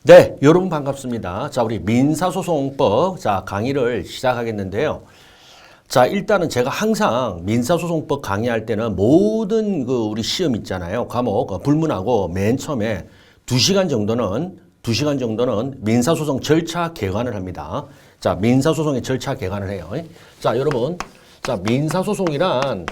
네, 여러분 반갑습니다. 자, 우리 민사소송법 강의를 시작하겠는데요. 자, 일단은 제가 항상 민사소송법 강의할 때는 모든 우리 시험 있잖아요. 과목 불문하고 맨 처음에 2시간 정도는 민사소송 절차 개관을 합니다. 자, 민사소송의 절차 개관을 해요. 자, 여러분. 자, 민사소송이란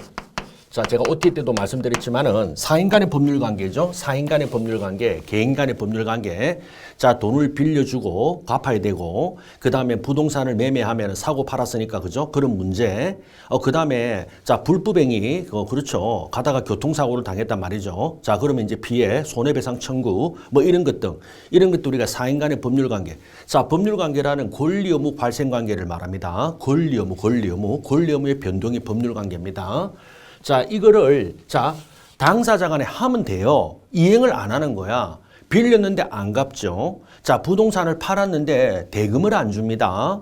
자, 제가 OT 때도 말씀드렸지만은 사인 간의 법률 관계죠. 사인 간의 법률 관계, 개인 간의 법률 관계. 자, 돈을 빌려주고 갚아야 되고, 그 다음에 부동산을 매매하면 사고 팔았으니까, 그죠? 그런 문제. 그 다음에, 자, 불법행위, 그렇죠. 가다가 교통사고를 당했단 말이죠. 자, 그러면 이제 피해, 손해배상 청구, 뭐 이런 것 등, 이런 것도 우리가 사인 간의 법률 관계. 자, 법률 관계라는 권리 의무 발생 관계를 말합니다. 권리 의무의 변동이 법률 관계입니다. 자, 이거를, 자, 당사자 간에 하면 돼요. 이행을 안 하는 거야. 빌렸는데 안 갚죠. 자, 부동산을 팔았는데 대금을 안 줍니다.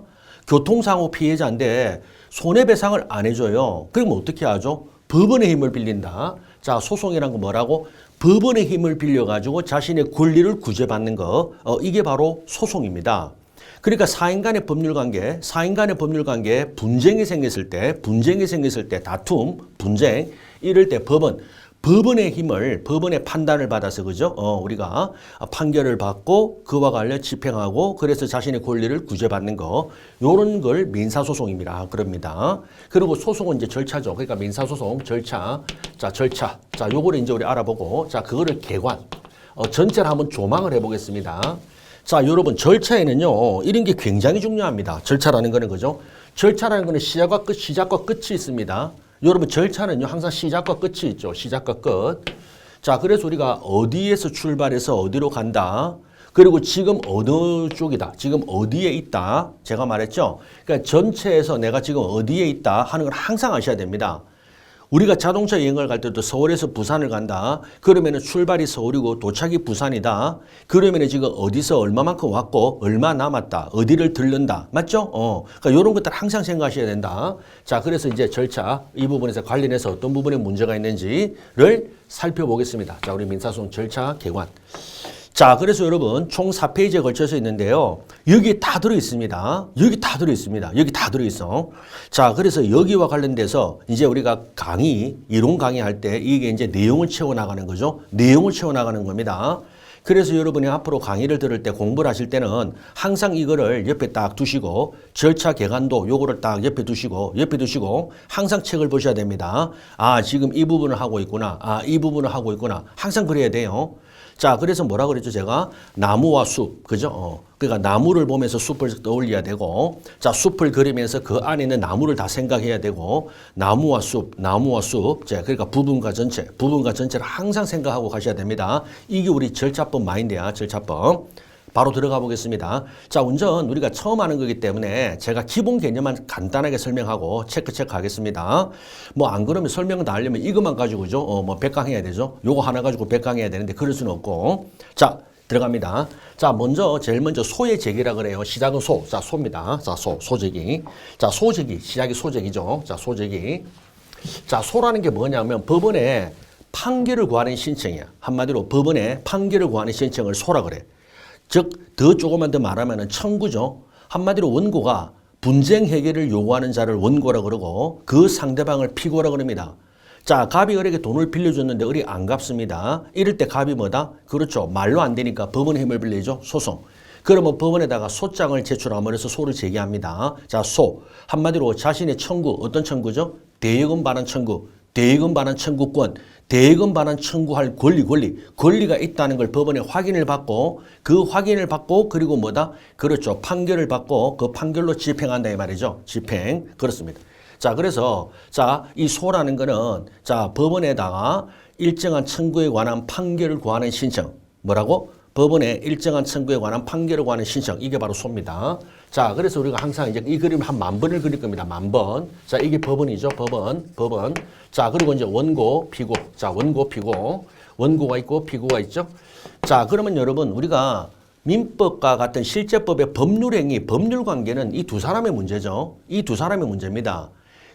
교통사고 피해자인데 손해배상을 안 해줘요. 그러면 어떻게 하죠? 법원의 힘을 빌린다. 자, 소송이란 건 뭐라고? 법원의 힘을 빌려가지고 자신의 권리를 구제받는 거. 이게 바로 소송입니다. 그러니까 사인 간의 법률 관계, 분쟁이 생겼을 때, 다툼, 분쟁, 이럴 때 법원의 힘을, 법원의 판단을 받아서, 그죠? 우리가 판결을 받고, 그와 관련 집행하고, 그래서 자신의 권리를 구제받는 거, 요런 걸 민사소송입니다. 그럽니다. 그리고 소송은 이제 절차죠. 그러니까 민사소송, 절차. 자, 절차. 자, 요거를 이제 우리 알아보고, 자, 그거를 개관. 전체를 한번 조망을 해보겠습니다. 자, 여러분, 절차에는요, 이런 게 굉장히 중요합니다. 절차라는 거는, 그죠? 절차라는 거는 시작과 끝이 있습니다. 여러분, 절차는요, 항상 시작과 끝이 있죠. 시작과 끝. 자, 그래서 우리가 어디에서 출발해서 어디로 간다. 그리고 지금 어느 쪽이다. 지금 어디에 있다. 제가 말했죠. 그러니까 전체에서 내가 지금 어디에 있다 하는 걸 항상 아셔야 됩니다. 우리가 자동차 여행을 갈 때도 서울에서 부산을 간다. 그러면은 출발이 서울이고 도착이 부산이다. 그러면은 지금 어디서 얼마만큼 왔고 얼마 남았다. 어디를 들른다. 맞죠? 그러니까 이런 것들 항상 생각하셔야 된다. 자, 그래서 이제 절차 이 부분에서 관련해서 어떤 부분에 문제가 있는지를 살펴보겠습니다. 자, 우리 민사소송 절차 개관. 자, 그래서 여러분 총 4페이지에 걸쳐서 있는데요. 여기 다 들어있습니다. 여기 다 들어있어. 자, 그래서 여기와 관련돼서 이제 우리가 이론 강의할 때 이게 이제 내용을 채워나가는 거죠. 내용을 채워나가는 겁니다. 그래서 여러분이 앞으로 강의를 들을 때 공부를 하실 때는 항상 이거를 옆에 딱 두시고 절차 개관도 요거를 딱 옆에 두시고 항상 책을 보셔야 됩니다. 아, 지금 이 부분을 하고 있구나. 아, 이 부분을 하고 있구나. 항상 그래야 돼요. 자, 그래서 뭐라 그랬죠, 제가? 나무와 숲, 그죠? 그러니까 나무를 보면서 숲을 떠올려야 되고, 자, 숲을 그리면서 그 안에 있는 나무를 다 생각해야 되고, 나무와 숲. 자, 그러니까 부분과 전체를 항상 생각하고 가셔야 됩니다. 이게 우리 절차법 마인드야, 절차법. 바로 들어가 보겠습니다. 자, 운전 우리가 처음 하는 거기 때문에 제가 기본 개념만 간단하게 설명하고 체크 하겠습니다. 뭐 안 그러면 설명을 다 하려면 이것만 가지고죠. 뭐 100강 해야 되죠. 요거 하나 가지고 100강 해야 되는데 그럴 수는 없고. 자, 들어갑니다. 자, 제일 먼저 소의 제기라 그래요. 시작은 소. 자, 소입니다. 자, 소제기. 자, 소제기. 시작이 소제기죠. 자, 소제기. 자, 소라는 게 뭐냐면 법원에 판결을 구하는 신청이야. 한마디로 법원에 판결을 구하는 신청을 소라 그래. 즉, 조금만 더 말하면 청구죠. 한마디로 원고가 분쟁 해결을 요구하는 자를 원고라 그러고 그 상대방을 피고라 그럽니다. 자, 갑이 을에게 돈을 빌려줬는데 을이 안 갚습니다. 이럴 때 갑이 뭐다? 그렇죠. 말로 안 되니까 법원의 힘을 빌리죠. 소송. 그러면 법원에다가 소장을 제출함으로써 소를 제기합니다. 자, 소. 한마디로 자신의 청구, 어떤 청구죠? 대여금 반환 청구. 대여금 반환 청구권, 대여금 반환 청구할 권리가 있다는 걸 법원에 확인을 받고 그 확인을 받고 그리고 뭐다? 그렇죠. 판결을 받고 그 판결로 집행한다 이 말이죠. 집행. 그렇습니다. 자, 그래서 자, 이 소라는 거는 자, 법원에다가 일정한 청구에 관한 판결을 구하는 신청. 뭐라고? 법원에 일정한 청구에 관한 판결을 구하는 신청. 이게 바로 소입니다. 자, 그래서 우리가 항상 이제 이 그림 한 10,000번을 그릴 겁니다. 10,000번. 자, 이게 법원이죠. 법원. 자, 그리고 이제 원고, 피고. 자, 원고, 피고. 원고가 있고 피고가 있죠. 자, 그러면 여러분 우리가 민법과 같은 실제법의 법률행위, 법률관계는 이 두 사람의 문제죠. 이 두 사람의 문제입니다.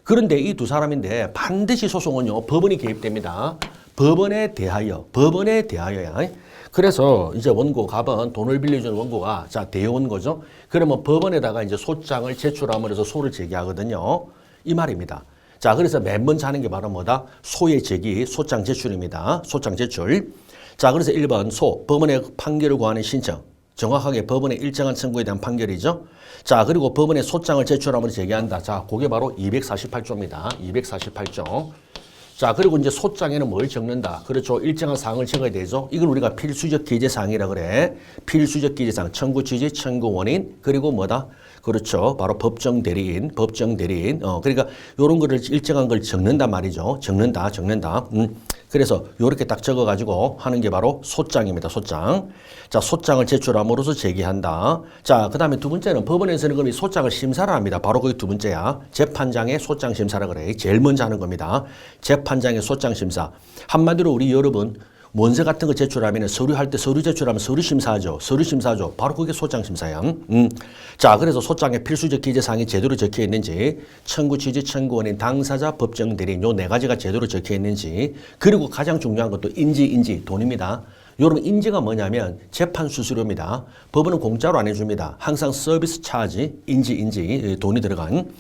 그런데 이 두 사람인데 반드시 소송은요. 법원이 개입됩니다. 법원에 대하여야. 그래서 이제 원고 갑은 돈을 빌려주는 원고가 자 대원고죠. 그러면 법원에다가 이제 소장을 제출함으로써 소를 제기하거든요. 이 말입니다. 자 그래서 맨 먼저 하는 게 바로 뭐다? 소의 제기, 소장 제출입니다. 소장 제출. 자 그래서 1번 소, 법원의 판결을 구하는 신청. 정확하게 법원의 일정한 청구에 대한 판결이죠. 자 그리고 법원에 소장을 제출함으로 제기한다. 자 그게 바로 248조입니다. 248조. 자 그리고 이제 소장에는 뭘 적는다. 그렇죠. 일정한 사항을 적어야 되죠. 이걸 우리가 필수적 기재사항이라 그래. 필수적 기재사항, 청구 취지, 청구 원인, 그리고 뭐다? 그렇죠. 바로 법정 대리인. 그러니까 요런 거를 일정한 걸 적는단 말이죠. 적는다. 그래서 요렇게 딱 적어가지고 하는 게 바로 소장입니다. 소장. 자, 소장을 제출함으로써 제기한다. 자, 그 다음에 두 번째는 법원에서는 그럼 이 소장을 심사를 합니다. 바로 그게 두 번째야. 재판장의 소장 심사라 그래. 제일 먼저 하는 겁니다. 재판장의 소장 심사. 한마디로 우리 여러분 원서 같은 거 제출하면 서류할 때 서류 제출하면 서류 심사하죠. 바로 그게 소장 심사야. 자, 그래서 소장의 필수적 기재사항이 제대로 적혀 있는지, 청구 취지, 청구 원인, 당사자, 법정 대리인 요 네 가지가 제대로 적혀 있는지, 그리고 가장 중요한 것도 인지, 돈입니다. 여러분 인지가 뭐냐면 재판 수수료입니다. 법원은 공짜로 안 해줍니다. 항상 서비스 차지, 인지, 돈이 들어간.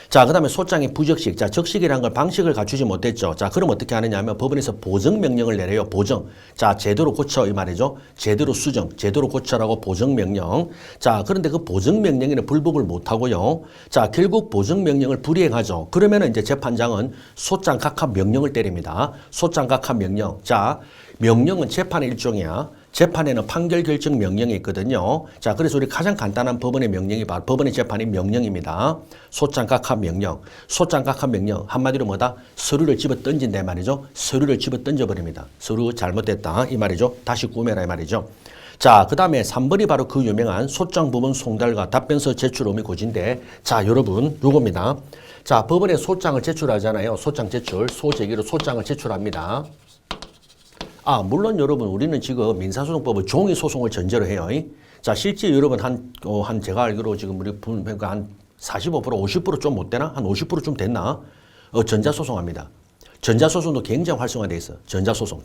자, 그 다음에 소장의 부적식. 자, 적식이라는 걸 방식을 갖추지 못했죠. 자, 그럼 어떻게 하느냐 하면 법원에서 보정명령을 내려요. 보정. 자, 제대로 고쳐 이 말이죠. 제대로 수정, 제대로 고쳐라고 보정명령. 자, 그런데 그 보정명령에는 불복을 못하고요. 자, 결국 보정명령을 불이행하죠. 그러면은 이제 재판장은 소장 각하 명령을 때립니다. 소장 각하 명령. 자, 명령은 재판의 일종이야. 재판에는 판결 결정 명령이 있거든요. 자, 그래서 우리 가장 간단한 법원의 명령이 바로 법원의 재판의 명령입니다. 소장 각하 명령. 소장 각하 명령. 한마디로 뭐다? 서류를 집어 던진다 말이죠. 서류를 집어 던져버립니다. 서류 잘못됐다 이 말이죠. 다시 꾸며라 이 말이죠. 자, 그 다음에 3번이 바로 그 유명한 소장 부분 송달과 답변서 제출 의무 고지인데, 자, 여러분, 요겁니다. 자, 법원에 소장을 제출하잖아요. 소장 제출, 소제기로 소장을 제출합니다. 아, 물론 여러분, 우리는 지금 민사소송법을 종이 소송을 전제로 해요. 자, 실제 여러분, 제가 알기로 지금 우리 그러니까 한 45%, 50%좀 못 되나? 한 50%좀 됐나? 전자소송합니다. 전자소송도 굉장히 활성화되어 있어. 전자소송.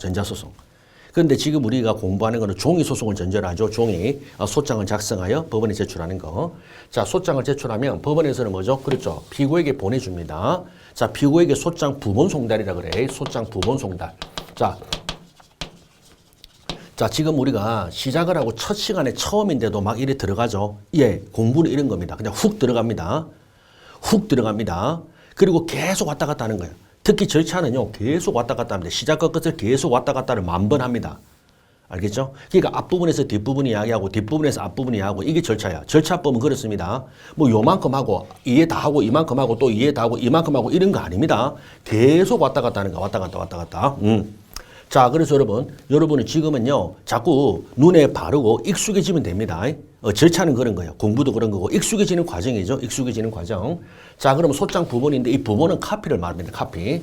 그런데 지금 우리가 공부하는 거는 종이 소송을 전제로 하죠. 종이. 소장을 작성하여 법원에 제출하는 거. 자, 소장을 제출하면 법원에서는 뭐죠? 그렇죠. 피고에게 보내줍니다. 자, 피고에게 소장 부본 송달이라 그래. 소장 부본 송달. 자, 지금 우리가 시작을 하고 첫 시간에 처음인데도 막 이래 들어가죠. 예, 공부는 이런 겁니다. 그냥 훅 들어갑니다. 그리고 계속 왔다 갔다 하는 거예요. 특히 절차는요, 계속 왔다 갔다 합니다. 시작과 끝을 계속 왔다 갔다를 10,000번 합니다. 알겠죠? 그러니까 앞부분에서 뒷부분 이야기하고 뒷부분에서 앞부분 이야기하고 이게 절차야. 절차법은 그렇습니다. 뭐 요만큼 하고 이해 다 하고 이만큼 하고 또 이해 다 하고 이만큼 하고 이런 거 아닙니다. 계속 왔다 갔다 하는 거. 왔다 갔다. 자, 그래서 여러분은 지금은요, 자꾸 눈에 바르고 익숙해지면 됩니다. 절차는 그런 거예요. 공부도 그런 거고, 익숙해지는 과정이죠. 익숙해지는 과정. 자, 그러면 소장 부본인데, 이 부본은 카피를 말합니다. 카피.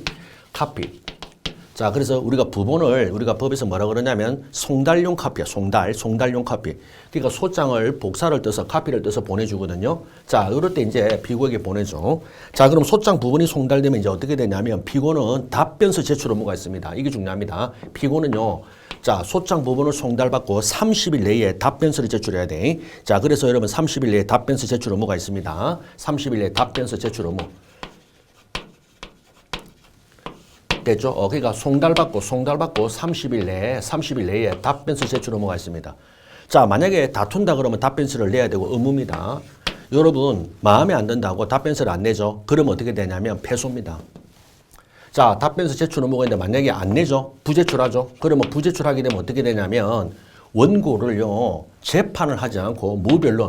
자, 그래서 우리가 부본을, 우리가 법에서 뭐라 그러냐면, 송달용 카피야. 송달용 카피. 그러니까 소장을, 복사를 떠서, 카피를 떠서 보내주거든요. 자, 이럴 때 이제 피고에게 보내줘. 자, 그럼 소장 부본이 송달되면 이제 어떻게 되냐면, 피고는 답변서 제출 의무가 있습니다. 이게 중요합니다. 피고는요, 자, 소장 부본을 송달받고 30일 내에 답변서를 제출해야 돼. 자, 그래서 여러분 30일 내에 답변서 제출 의무가 있습니다. 30일 내에 답변서 제출 의무. 됐죠? 그러니까 송달받고 30일 내에 답변서 제출 의무가 있습니다. 자, 만약에 다툰다 그러면 답변서를 내야 되고 의무입니다. 여러분 마음에 안 든다고 답변서를 안 내죠? 그러면 어떻게 되냐면 패소입니다. 자, 답변서 제출 의무가 있는데 만약에 안 내죠? 부제출하죠? 그러면 부제출하게 되면 어떻게 되냐면 원고를요, 재판을 하지 않고 무변론,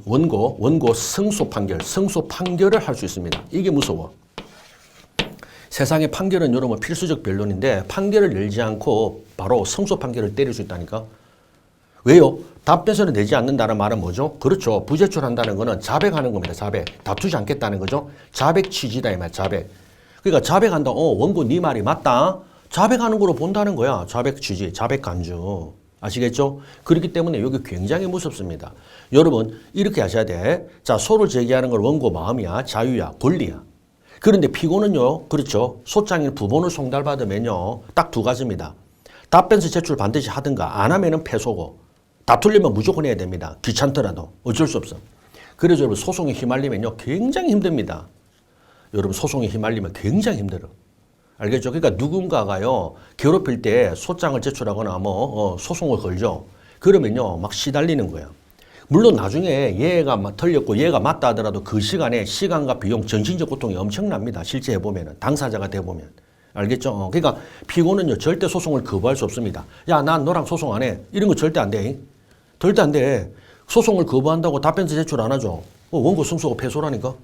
원고 승소 판결을 할 수 있습니다. 이게 무서워. 세상의 판결은 여러분 필수적 변론인데 판결을 열지 않고 바로 승소 판결을 때릴 수 있다니까. 왜요? 답변서를 내지 않는다는 말은 뭐죠? 그렇죠. 부제출한다는 거는 자백하는 겁니다. 자백. 다투지 않겠다는 거죠. 자백 취지다 이 말. 자백. 그러니까 자백한다. 원고 네 말이 맞다. 자백하는 거로 본다는 거야. 자백 취지, 자백 간주. 아시겠죠? 그렇기 때문에 여기 굉장히 무섭습니다. 여러분 이렇게 하셔야 돼. 자, 소를 제기하는 걸 원고 마음이야, 자유야, 권리야. 그런데 피고는요, 그렇죠. 소장인 부본을 송달받으면요, 딱 두 가지입니다. 답변서 제출 반드시 하든가 안 하면은 패소고 다투려면 무조건 해야 됩니다. 귀찮더라도 어쩔 수 없어. 그래서 여러분 소송에 휘말리면요 굉장히 힘듭니다. 여러분 소송에 휘말리면 굉장히 힘들어. 알겠죠? 그러니까 누군가가요 괴롭힐 때 소장을 제출하거나 뭐 소송을 걸죠. 그러면요 막 시달리는 거야. 물론 나중에 얘가 틀렸고 얘가 맞다 하더라도 그 시간에 시간과 비용, 정신적 고통이 엄청납니다. 실제 해보면은 당사자가 돼보면. 알겠죠? 그러니까 피고는요 절대 소송을 거부할 수 없습니다. 야, 난 너랑 소송 안 해. 이런 거 절대 안 돼. 절대 안 돼. 소송을 거부한다고 답변서 제출 안 하죠. 원고 승소고 패소라니까.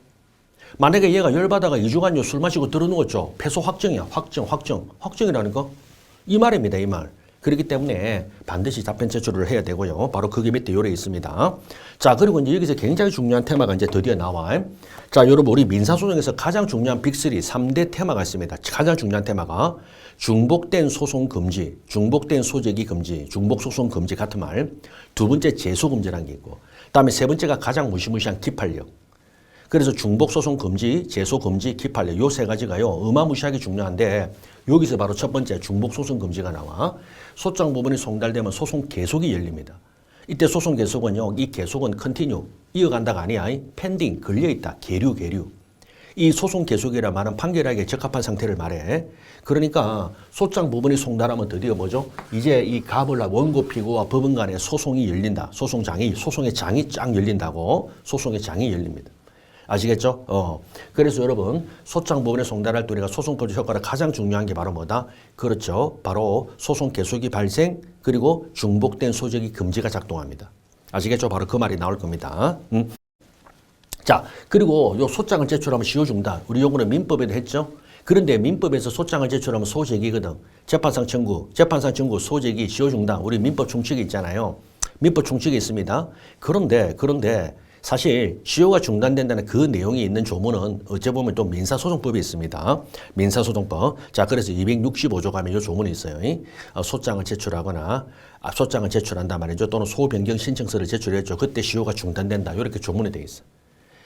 만약에 얘가 열받아가 2주간요 술 마시고 들어누웠죠. 패소 확정이야. 확정이라니까. 이 말입니다. 이 말. 그렇기 때문에 반드시 답변 제출을 해야 되고요. 바로 거기 밑에 요래 있습니다. 자, 그리고 이제 여기서 굉장히 중요한 테마가 이제 드디어 나와. 자, 여러분 우리 민사소송에서 가장 중요한 빅3, 3대 테마가 있습니다. 가장 중요한 테마가 중복된 소송 금지, 중복된 소재기 금지, 중복 소송 금지 같은 말. 두 번째 제소 금지라는 게 있고. 그다음에 세 번째가 가장 무시무시한 기판력. 그래서 중복소송 금지, 제소금지, 기판력 요 세 가지가요 어마무시하게 중요한데 여기서 바로 첫 번째 중복소송 금지가 나와. 소장 부분이 송달되면 소송 계속이 열립니다. 이때 소송 계속은요 이 계속은 컨티뉴 이어간다가 아니야. 펜딩 걸려있다. 계류. 이 소송 계속이라 말은 판결하기에 적합한 상태를 말해. 그러니까 소장 부분이 송달하면 드디어 뭐죠? 이제 이 갑을 원고 피고와 법원 간의 소송이 열린다. 소송의 장이 쫙 열린다고. 소송의 장이 열립니다. 아시겠죠? 그래서 여러분 소장 부분에 송달할 때 우리가 소송법적 효과를 가장 중요한 게 바로 뭐다? 그렇죠. 바로 소송 계속이 발생 그리고 중복된 소재기 금지가 작동합니다. 아시겠죠? 바로 그 말이 나올 겁니다. 자, 그리고 요 소장을 제출하면 시효중단. 우리 요거는 민법에도 했죠? 그런데 민법에서 소장을 제출하면 소재기거든. 재판상 청구 소재기 시효중단. 우리 민법 충칙이 있잖아요. 민법 충칙이 있습니다. 그런데 사실 시효가 중단된다는 그 내용이 있는 조문은 어째 보면 또 민사소송법이 있습니다. 민사소송법. 자, 그래서 265조 가면 이 조문이 있어요. 소장을 제출하거나 소장을 제출한단 말이죠. 또는 소변경 신청서를 제출했죠. 그때 시효가 중단된다. 이렇게 조문이 되어 있어요.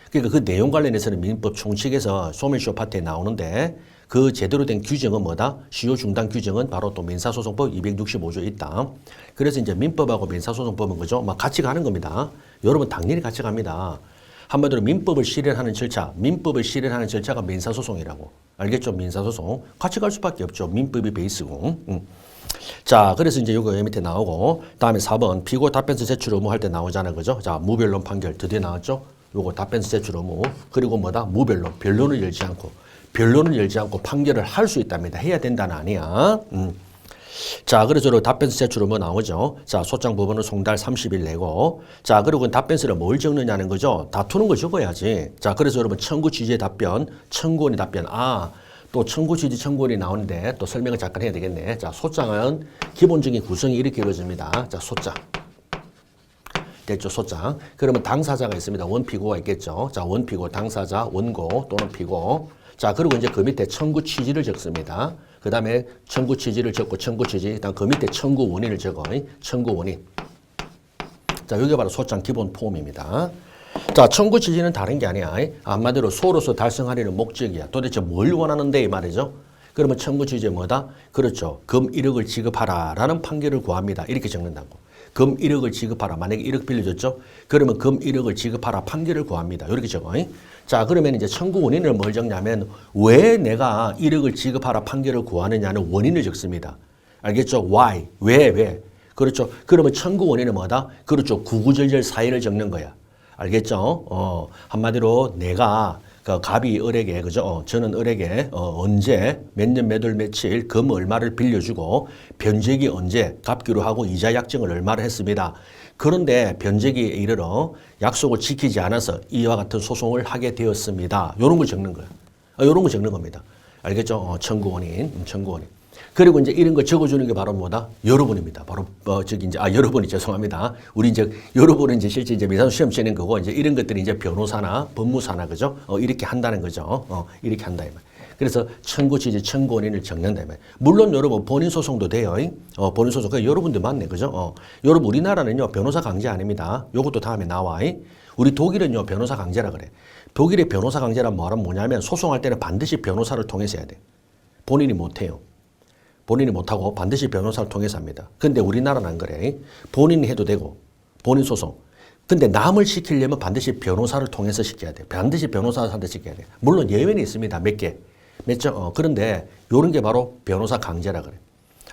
그러니까 그 내용 관련해서는 민법 총칙에서 소멸시효 파트에 나오는데 그 제대로 된 규정은 뭐다? 시효 중단 규정은 바로 또 민사소송법 265조에 있다. 그래서 이제 민법하고 민사소송법은 그죠? 막 같이 가는 겁니다. 여러분 당연히 같이 갑니다. 한마디로 민법을 실현하는 절차가 민사소송이라고. 알겠죠? 민사소송. 같이 갈 수밖에 없죠. 민법이 베이스고. 자, 그래서 이제 요거 밑에 나오고 다음에 4번 피고 답변서 제출 의무할 때 나오잖아요. 그죠? 자, 무변론 판결 드디어 나왔죠? 요거 답변서 제출 의무. 그리고 뭐다? 무변론. 변론을 열지 않고 판결을 할 수 있답니다. 해야 된다는 아니야. 자, 그래서 답변서 제출 의무 나오죠. 자, 소장 부분은 송달 30일 내고. 자, 그리고 답변서를 뭘 적느냐는 거죠. 다투는 걸 적어야지. 자, 그래서 여러분 청구 취지의 답변, 청구원의 답변. 또 청구 취지 청구원이 나오는데 또 설명을 잠깐 해야 되겠네. 자, 소장은 기본적인 구성이 이렇게 이루어집니다. 자, 소장. 됐죠, 소장. 그러면 당사자가 있습니다. 원피고가 있겠죠. 자, 원피고, 당사자, 원고 또는 피고. 자, 그리고 이제 그 밑에 청구 취지를 적습니다. 그 다음에 청구 취지를 적고 청구 취지. 그다음 그 밑에 청구 원인을 적어. 청구 원인. 자, 여기 바로 소장 기본 폼입니다. 자, 청구 취지는 다른 게 아니야. 한마디로 소로서 달성하려는 목적이야. 도대체 뭘 원하는데 이 말이죠. 그러면 청구 취지에 뭐다? 그렇죠. 금 1억을 지급하라 라는 판결을 구합니다. 이렇게 적는다고. 금 1억을 지급하라. 만약에 1억 빌려줬죠? 그러면 금 1억을 지급하라 판결을 구합니다. 이렇게 적어. 자, 그러면 이제 청구 원인을 뭘 적냐면 왜 내가 1억을 지급하라 판결을 구하느냐는 원인을 적습니다. 알겠죠? Why? 왜? 그렇죠. 그러면 청구 원인은 뭐다? 그렇죠. 구구절절 사연을 적는 거야. 알겠죠? 한마디로 내가 그 갑이 을에게 그죠? 저는 을에게 언제 몇 년 몇 월 며칠 금 얼마를 빌려주고 변제기 언제 갚기로 하고 이자 약정을 얼마를 했습니다. 그런데 변제기에 이르러 약속을 지키지 않아서 이와 같은 소송을 하게 되었습니다. 이런 걸 적는 거예요. 이런 거 적는 겁니다. 알겠죠? 청구 원인. 그리고 이제 이런 거 적어주는 게 바로 뭐다? 여러분입니다. 바로 여러분이 죄송합니다. 우리 이제 여러분은 이제 실제 이제 민사소송 시험 치는 거고 이제 이런 것들이 이제 변호사나 법무사나 그죠? 이렇게 한다는 거죠. 이렇게 한다 이 말. 그래서 청구 취지, 청구 원인을 적는다 이 말. 물론 여러분 본인 소송도 돼요. 본인 소송. 그 여러분들 맞네, 그죠? 여러분 우리나라는요 변호사 강제 아닙니다. 요것도 다음에 나와. 우리 독일은요 변호사 강제라 그래. 독일의 변호사 강제란 뭐냐면 소송할 때는 반드시 변호사를 통해서 해야 돼. 본인이 못 해요. 본인이 못하고 반드시 변호사를 통해서 합니다. 근데 우리나라는 안 그래. 본인이 해도 되고 본인 소송. 근데 남을 시키려면 반드시 변호사를 통해서 시켜야 돼. 반드시 변호사한테 시켜야 돼. 물론 예외는 있습니다. 몇 개. 몇 점. 그런데 요런 게 바로 변호사 강제라 그래.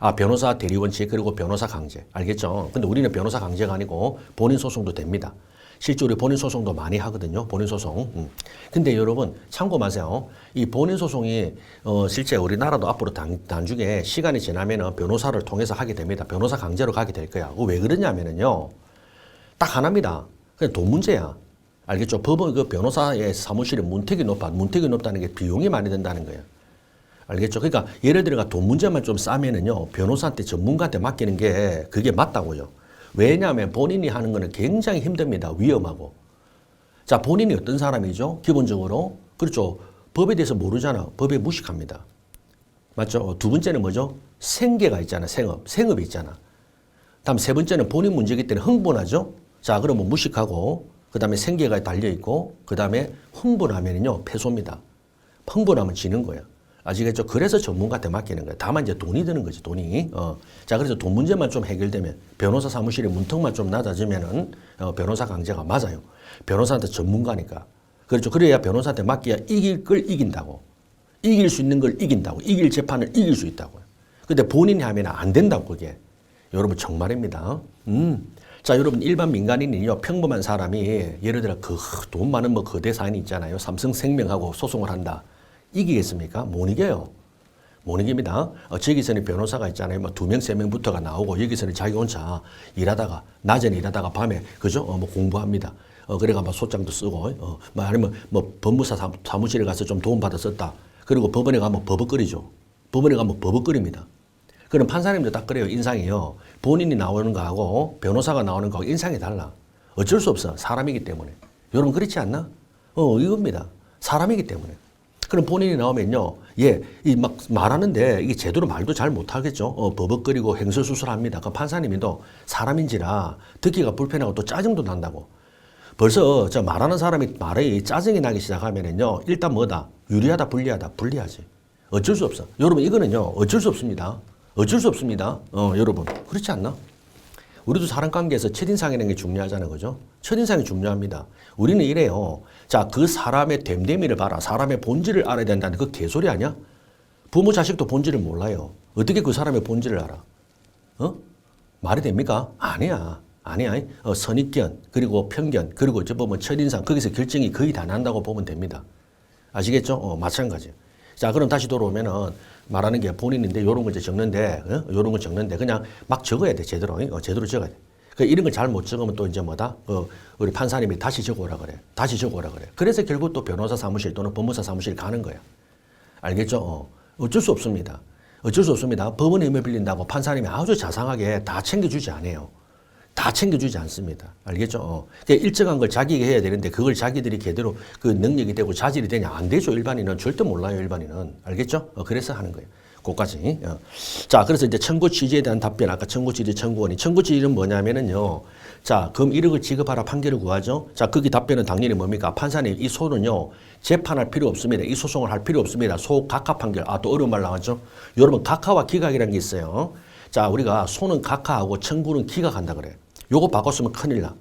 아, 변호사 대리원칙 그리고 변호사 강제. 알겠죠? 근데 우리는 변호사 강제가 아니고 본인 소송도 됩니다. 실제 우리 본인 소송도 많이 하거든요. 본인 소송. 근데 여러분 참고 마세요. 이 본인 소송이 실제 우리나라도 앞으로 나중에 시간이 지나면은 변호사를 통해서 하게 됩니다. 변호사 강제로 가게 될 거야. 왜 그러냐면은요. 딱 하나입니다. 그냥 돈 문제야. 알겠죠? 법원 그 변호사의 사무실에 문턱이 높다는 게 비용이 많이 든다는 거예요. 알겠죠? 그러니까 예를 들어 돈 문제만 좀 싸면은요. 변호사한테 전문가한테 맡기는 게 그게 맞다고요. 왜냐하면 본인이 하는 거는 굉장히 힘듭니다. 위험하고. 자, 본인이 어떤 사람이죠? 기본적으로. 그렇죠. 법에 대해서 모르잖아. 법에 무식합니다. 맞죠? 두 번째는 뭐죠? 생계가 있잖아. 생업이 있잖아. 다음 세 번째는 본인 문제이기 때문에 흥분하죠? 자, 그러면 무식하고, 그 다음에 생계가 달려있고, 그 다음에 흥분하면요, 패소입니다. 흥분하면 지는 거예요. 아시겠죠? 그래서 전문가한테 맡기는 거예요. 다만 이제 돈이 드는 거지, 돈이. 자, 그래서 돈 문제만 좀 해결되면, 변호사 사무실의 문턱만 좀 낮아지면은, 변호사 강제가 맞아요. 변호사한테 전문가니까. 그렇죠. 그래야 변호사한테 맡겨야 이길 걸 이긴다고. 이길 수 있는 걸 이긴다고. 이길 재판을 이길 수 있다고요. 근데 본인이 하면 안 된다고, 그게. 여러분, 정말입니다. 자, 여러분, 일반 민간인이요, 평범한 사람이, 예를 들어, 돈 많은 뭐 거대 사인이 있잖아요. 삼성생명하고 소송을 한다. 이기겠습니까? 못 이겨요. 못 이깁니다. 저기서는 변호사가 있잖아요. 뭐 2명, 3명부터가 나오고, 여기서는 자기 혼자 일하다가, 낮에는 일하다가 밤에, 그죠? 뭐 공부합니다. 그래가 막 소장도 쓰고, 뭐 아니면 뭐 법무사 사무실에 가서 좀 도움받아 썼다. 그리고 법원에 가면 버벅거리죠. 법원에 가면 버벅거립니다. 그럼 판사님도 딱 그래요. 인상이요. 본인이 나오는 거하고 변호사가 나오는 거하고 인상이 달라. 어쩔 수 없어. 사람이기 때문에. 여러분 그렇지 않나? 이겁니다. 사람이기 때문에. 그럼 본인이 나오면요. 예, 이 막 말하는데 이게 제대로 말도 잘 못하겠죠. 버벅거리고 횡설수설합니다. 그 판사님이도 사람인지라 듣기가 불편하고 또 짜증도 난다고. 벌써 저 말하는 사람이 말에 짜증이 나기 시작하면은요. 일단 뭐다? 유리하다, 불리하다, 불리하지. 어쩔 수 없어. 여러분 이거는요. 어쩔 수 없습니다. 어쩔 수 없습니다. 여러분. 그렇지 않나? 우리도 사람 관계에서 첫인상이라는 게 중요하잖아요. 그죠? 첫인상이 중요합니다. 우리는 이래요. 자, 그 사람의 됨됨이를 봐라. 사람의 본질을 알아야 된다는 그 개소리 아니야? 부모 자식도 본질을 몰라요. 어떻게 그 사람의 본질을 알아? 말이 됩니까? 아니야. 아니야. 선입견, 그리고 편견, 그리고 저 보면 첫인상, 거기서 결정이 거의 다 난다고 보면 됩니다. 아시겠죠? 마찬가지. 자, 그럼 다시 돌아오면은 말하는 게 본인인데 요런 거 이제 적는데, 요런 거 적는데 그냥 막 적어야 돼. 제대로. 제대로 적어야 돼. 그 이런 걸 잘 못 적으면 또 이제 뭐다? 우리 판사님이 다시 적어오라 그래. 다시 적어오라 그래. 그래서 결국 또 변호사 사무실 또는 법무사 사무실 가는 거야. 알겠죠? 어쩔 수 없습니다. 어쩔 수 없습니다. 법원의 힘을 빌린다고 판사님이 아주 자상하게 다 챙겨주지 않아요. 다 챙겨주지 않습니다. 알겠죠? 그러니까 일정한 걸 자기가 해야 되는데 그걸 자기들이 제대로 그 능력이 되고 자질이 되냐? 안 되죠. 일반인은 절대 몰라요. 일반인은. 알겠죠? 그래서 하는 거예요. 그까지. 자, 그래서 이제 청구 취지에 대한 답변. 아까 청구 취지 청구원이. 청구 취지는 뭐냐면은요. 자, 금 1억을 지급하라 판결을 구하죠. 자, 거기 답변은 당연히 뭡니까? 판사님, 이 소는요. 재판할 필요 없습니다. 이 소송을 할 필요 없습니다. 소 각하 판결. 아, 또 어려운 말 나왔죠? 여러분, 각하와 기각이라는 게 있어요. 자, 우리가 소는 각하하고 청구는 기각한다 그래. 요거 바꿨으면 큰일 나.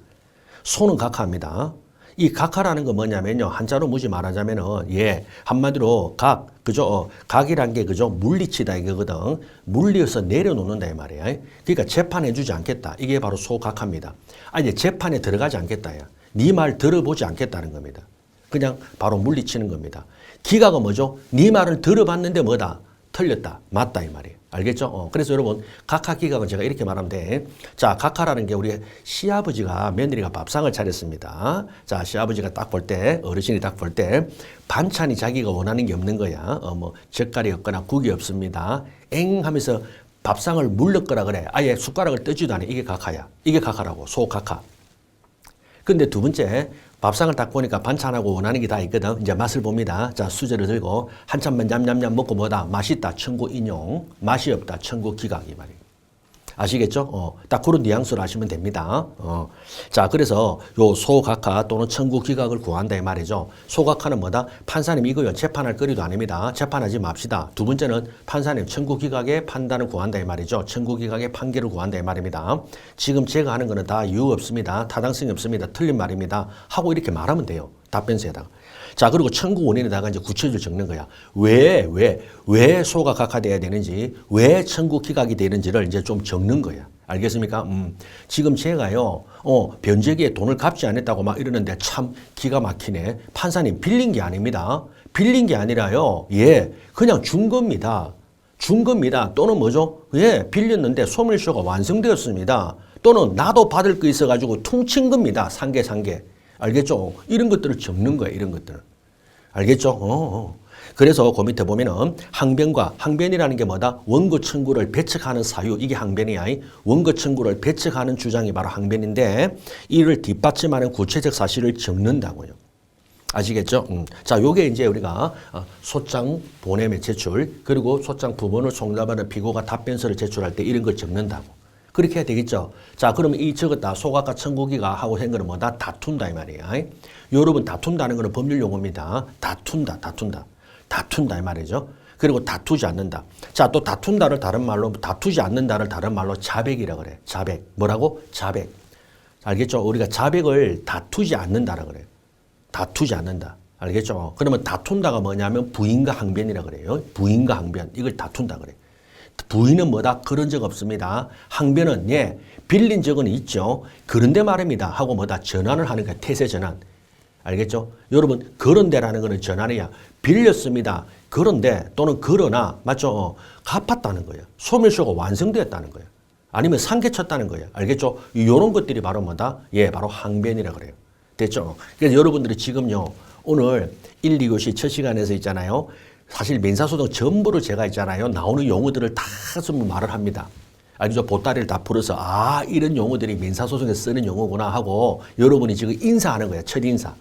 소는 각하입니다. 이 각하라는 건 뭐냐면요. 한자로 무지 말하자면은, 예, 한마디로 그죠? 각이란 게, 그죠? 물리치다 이거거든. 물리어서 내려놓는다 이 말이야. 그러니까 재판해주지 않겠다. 이게 바로 소각하입니다. 아니, 재판에 들어가지 않겠다. 네 말 들어보지 않겠다는 겁니다. 그냥 바로 물리치는 겁니다. 기각은 뭐죠? 네 말을 들어봤는데 뭐다? 틀렸다. 맞다 이 말이에요. 알겠죠? 그래서 여러분 각하 기각은 제가 이렇게 말하면 돼. 자, 각하라는 게 우리 시아버지가 며느리가 밥상을 차렸습니다. 자, 시아버지가 딱 볼 때 어르신이 딱 볼 때 반찬이 자기가 원하는 게 없는 거야. 뭐 젓갈이 없거나 국이 없습니다. 엥 하면서 밥상을 물렀거라 그래. 아예 숟가락을 뜨지도 않아. 이게 각하야. 이게 각하라고. 소각하. 근데 두 번째 밥상을 딱 보니까 반찬하고 원하는 게 다 있거든. 이제 맛을 봅니다. 자, 수저를 들고 한참만 냠냠냠 먹고 뭐다? 맛있다. 청구 인용. 맛이 없다. 청구 기각 이 말이에요. 아시겠죠? 딱 그런 뉘앙스로 하시면 됩니다. 자, 그래서 요 소각하 또는 청구 기각을 구한다 이 말이죠. 소각하는 뭐다? 판사님 이거요. 재판할 거리도 아닙니다. 재판하지 맙시다. 두 번째는 판사님 청구 기각의 판단을 구한다 이 말이죠. 청구 기각의 판결을 구한다 이 말입니다. 지금 제가 하는 거는 다 이유 없습니다. 타당성이 없습니다. 틀린 말입니다. 하고 이렇게 말하면 돼요. 답변서에다가. 자, 그리고 청구 원인에다가 이제 구체적으로 적는 거야. 왜 소가 각하돼야 되는지, 왜 청구 기각이 되는지를 이제 좀 적는 거야. 알겠습니까? 지금 제가요, 변제기에 돈을 갚지 않았다고 막 이러는데 참 기가 막히네. 판사님, 빌린 게 아닙니다. 빌린 게 아니라요. 예, 그냥 준 겁니다. 준 겁니다. 또는 뭐죠? 예, 빌렸는데 소멸시효가 완성되었습니다. 또는 나도 받을 거 있어가지고 퉁친 겁니다. 상계. 알겠죠? 이런 것들을 적는 거예요. 이런 것들을. 알겠죠? 그래서 그 밑에 보면은 항변이라는 게 뭐다? 원고 청구를 배척하는 사유. 이게 항변이야. 원고 청구를 배척하는 주장이 바로 항변인데 이를 뒷받침하는 구체적 사실을 적는다고요. 아시겠죠? 자, 요게 이제 우리가 소장 보냄의 제출 그리고 소장 부본을 송달받은 피고가 답변서를 제출할 때 이런 걸 적는다고. 그렇게 해야 되겠죠. 자, 그러면 이 적었다. 소각과 청구기가 하고 한 거는 뭐다? 다툰다 이 말이야. 여러분 다툰다는 거는 법률 용어입니다. 다툰다 이 말이죠. 그리고 다투지 않는다. 자, 또 다툰다를 다른 말로 다투지 않는다를 다른 말로 자백이라 그래. 자백. 뭐라고? 자백. 알겠죠? 우리가 자백을 다투지 않는다라 그래. 다투지 않는다. 알겠죠? 그러면 다툰다가 뭐냐면 부인과 항변이라 그래요. 부인과 항변. 이걸 다툰다 그래. 부인은 뭐다? 그런 적 없습니다. 항변은 예, 빌린 적은 있죠. 그런데 말입니다. 하고 뭐다? 전환을 하는 거야. 태세 전환. 알겠죠? 여러분 그런데라는 거는 전환이야. 빌렸습니다. 그런데 또는 그러나 맞죠? 갚았다는 거예요. 소멸시효가 완성되었다는 거예요. 아니면 상계쳤다는 거예요. 알겠죠? 이런 것들이 바로 뭐다? 예, 바로 항변이라 그래요. 됐죠? 그래서 여러분들이 지금요. 오늘 1, 2교시 첫 시간에서 있잖아요. 사실 민사소송 전부를 제가 있잖아요. 나오는 용어들을 다 전부 말을 합니다. 알겠죠? 보따리를 다 풀어서 이런 용어들이 민사소송에서 쓰는 용어구나 하고 여러분이 지금 인사하는 거예요. 첫인사.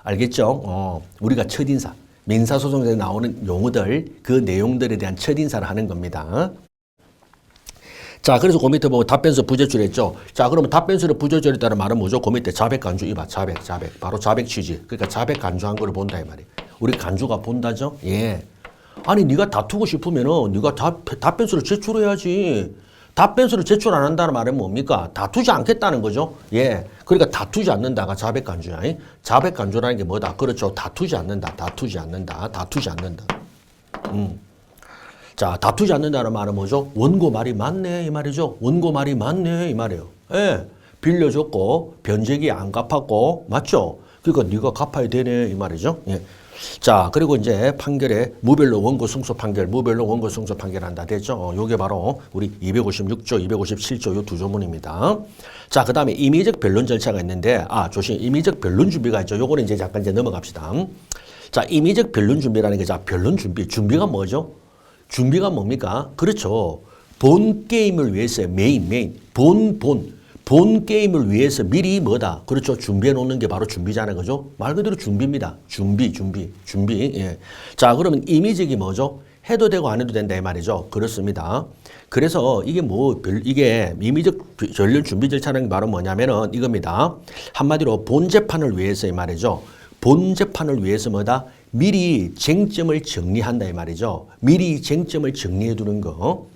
알겠죠? 우리가 첫인사. 민사소송에서 나오는 용어들, 그 내용들에 대한 첫인사를 하는 겁니다. 자, 그래서 그 밑에 보면 답변서 부제출했죠. 자, 그러면 답변서를 부제출했다는 말은 뭐죠? 그 밑에 자백 간주 이봐. 자백. 바로 자백 취지. 그러니까 자백 간주한 거를 본다 이 말이에요. 우리 간주가 본다죠? 예. 아니, 네가 다투고 싶으면은 네가 답변서를 제출해야지. 답변서를 제출 안 한다는 말은 뭡니까? 다투지 않겠다는 거죠. 예. 그러니까 다투지 않는다가 자백 간주야. 자백 간주라는 게 뭐다? 그렇죠. 다투지 않는다. 자, 다투지 않는다는 말은 뭐죠? 원고 말이 맞네 이 말이죠. 원고 말이 맞네 이 말이에요. 예, 빌려줬고 변제기 안 갚았고 맞죠? 그러니까 네가 갚아야 되네 이 말이죠. 예. 자, 그리고 이제 판결에 무별로 원고 승소 판결한다 됐죠? 요게 바로 우리 256조, 257조 요 두 조문입니다. 자, 그다음에 임의적 변론 절차가 있는데 조심. 임의적 변론 준비가 있죠. 요거는 이제 잠깐 이제 넘어갑시다. 자, 임의적 변론 준비라는 게 자, 변론 준비가 뭐죠? 준비가 뭡니까? 그렇죠. 본 게임을 위해서 본 게임을 위해서 미리 뭐다? 그렇죠. 준비해 놓는 게 바로 준비잖아요. 그죠? 말 그대로 준비입니다. 준비. 예. 자, 그러면 임의적이 뭐죠? 해도 되고 안 해도 된다 이 말이죠. 그렇습니다. 그래서 이게 이게 임의적 변론 준비 절차는 바로 뭐냐면은 이겁니다. 한마디로 본 재판을 위해서 이 말이죠. 본 재판을 위해서 뭐다? 미리 쟁점을 정리한다 이 말이죠. 미리 쟁점을 정리해 두는 거.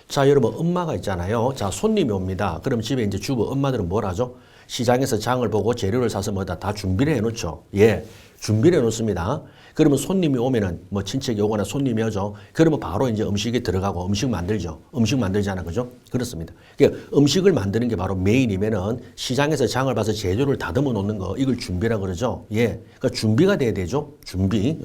자, 여러분 엄마가 있잖아요. 자, 손님이 옵니다. 그럼 집에 이제 주부 엄마들은 뭘 하죠? 시장에서 장을 보고 재료를 사서 뭐다 다 준비를 해 놓죠. 예. 준비를 해 놓습니다. 그러면 손님이 오면은 뭐 친척이 오거나 손님이 오죠. 그러면 바로 이제 음식에 들어가고 음식 만들죠. 음식 만들잖아. 그죠? 그렇습니다. 그러니까 음식을 만드는 게 바로 메인이면은 시장에서 장을 봐서 재료를 다듬어 놓는 거 이걸 준비라 그러죠. 예. 그러니까 준비가 돼야 되죠. 준비.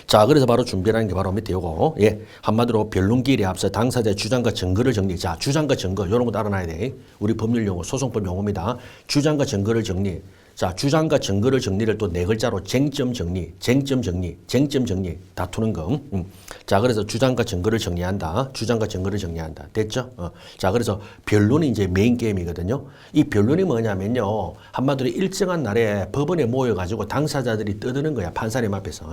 자, 그래서 바로 준비라는 게 바로 밑에 요거. 예. 한마디로 변론기일에 앞서 당사자의 주장과 증거를 정리. 자, 주장과 증거. 요런 거 알아놔야 돼. 우리 법률 용어, 소송법 용어입니다. 주장과 증거를 정리. 자, 주장과 증거를 정리를 또 네 글자로 쟁점 정리. 다투는 거. 자, 그래서 주장과 증거를 정리한다. 됐죠? 자, 그래서 변론이 이제 메인 게임이거든요. 이 변론이 뭐냐면요. 한마디로 일정한 날에 법원에 모여가지고 당사자들이 떠드는 거야. 판사님 앞에서.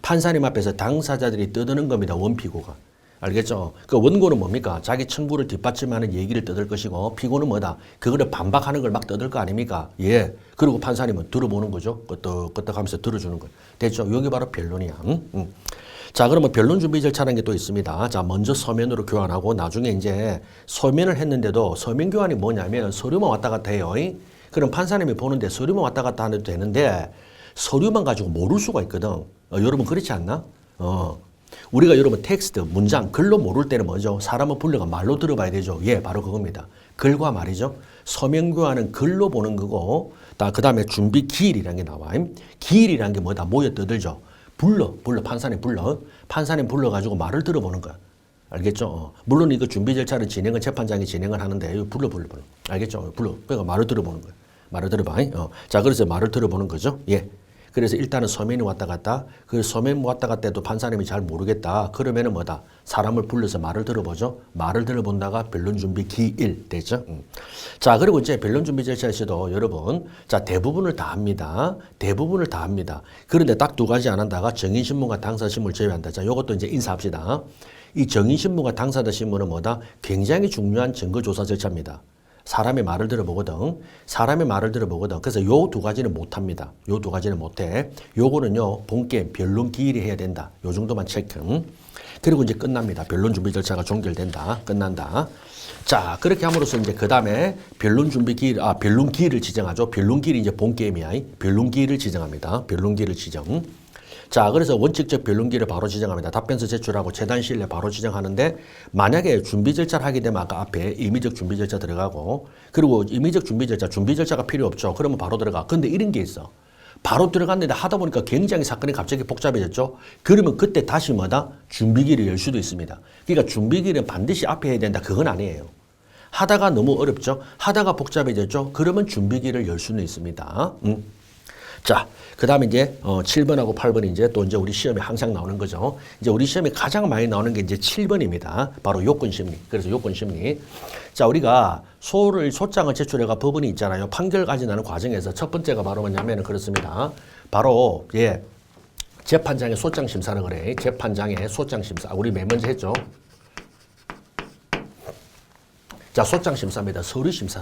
판사님 앞에서 당사자들이 떠드는 겁니다. 원피고가. 알겠죠? 그 원고는 뭡니까? 자기 청구를 뒷받침하는 얘기를 떠들 것이고 피고는 뭐다? 그거를 반박하는 걸 막 떠들 거 아닙니까? 예. 그리고 판사님은 들어보는 거죠. 끄떡끄떡 하면서 들어주는 거. 됐죠? 여기 바로 변론이야. 응? 자, 그러면 변론 준비 절차라는 게 또 있습니다. 자, 먼저 서면으로 교환하고 나중에 이제 서면을 했는데도 서면 교환이 뭐냐면 서류만 왔다 갔다 해요. 그럼 판사님이 보는데 서류만 왔다 갔다 해도 되는데 서류만 가지고 모를 수가 있거든. 여러분 그렇지 않나? 우리가 여러분 텍스트, 문장, 글로 모를 때는 뭐죠? 사람을 불러가 말로 들어봐야 되죠. 예, 바로 그겁니다. 글과 말이죠. 서면 교환은 글로 보는 거고, 그 다음에 준비 기일이라는 게 나와. 기일이라는 게 뭐다? 모여 떠들죠. 판사님 불러가지고 말을 들어보는 거야. 알겠죠? 물론 이거 준비 절차를 재판장이 진행을 하는데, 불러. 알겠죠? 그러니까 말을 들어보는 거야. 말을 들어봐. 자, 그래서 말을 들어보는 거죠. 예. 그래서 일단은 서면이 왔다 갔다. 그 서면 왔다 갔다 해도 판사님이 잘 모르겠다. 그러면은 뭐다? 사람을 불러서 말을 들어보죠. 말을 들어본다가 변론 준비 기일 되죠. 자, 그리고 이제 변론 준비 절차에서도 여러분, 자, 대부분을 다 합니다. 그런데 딱 두 가지 안 한다가 정인신문과 당사신문을 제외한다. 자, 요것도 이제 인사합시다. 이 정인신문과 당사자 신문은 뭐다? 굉장히 중요한 증거조사 절차입니다. 사람의 말을 들어보거든. 그래서 요 두 가지는 못합니다. 요 두 가지는 못해. 요거는요, 본게임, 변론 기일이 해야 된다. 요 정도만 체크. 그리고 이제 끝납니다. 변론 준비 절차가 종결된다. 끝난다. 자, 그렇게 함으로써 이제 그 다음에 변론 기일을 지정하죠. 변론 기일이 이제 본게임이야. 변론 기일을 지정합니다. 변론 기일을 지정. 자, 그래서 원칙적 변론기를 바로 지정합니다. 답변서 제출하고 재단시일 내 바로 지정하는데 만약에 준비 절차를 하게 되면 아까 앞에 임의적 준비 절차 들어가고 그리고 임의적 준비 절차가 필요 없죠. 그러면 바로 들어가. 근데 이런 게 있어. 바로 들어갔는데 하다 보니까 굉장히 사건이 갑자기 복잡해졌죠. 그러면 그때 다시 뭐다? 준비기를 열 수도 있습니다. 그러니까 준비기는 반드시 앞에 해야 된다. 그건 아니에요. 하다가 너무 어렵죠. 하다가 복잡해졌죠. 그러면 준비기를 열 수는 있습니다. 자, 그 다음에 이제 7번하고 8번이 이제 또 이제 우리 시험에 항상 나오는 거죠. 이제 우리 시험에 가장 많이 나오는 게 이제 7번입니다. 바로 요건심리. 그래서 요건심리. 자, 우리가 소장을 제출해가 법원이 있잖아요. 판결까지 나는 과정에서 첫 번째가 바로 뭐냐면 그렇습니다. 바로 예, 재판장의 소장 심사를 그래. 재판장의 소장 심사. 우리 맨 먼저 했죠. 자, 소장 심사입니다. 서류 심사.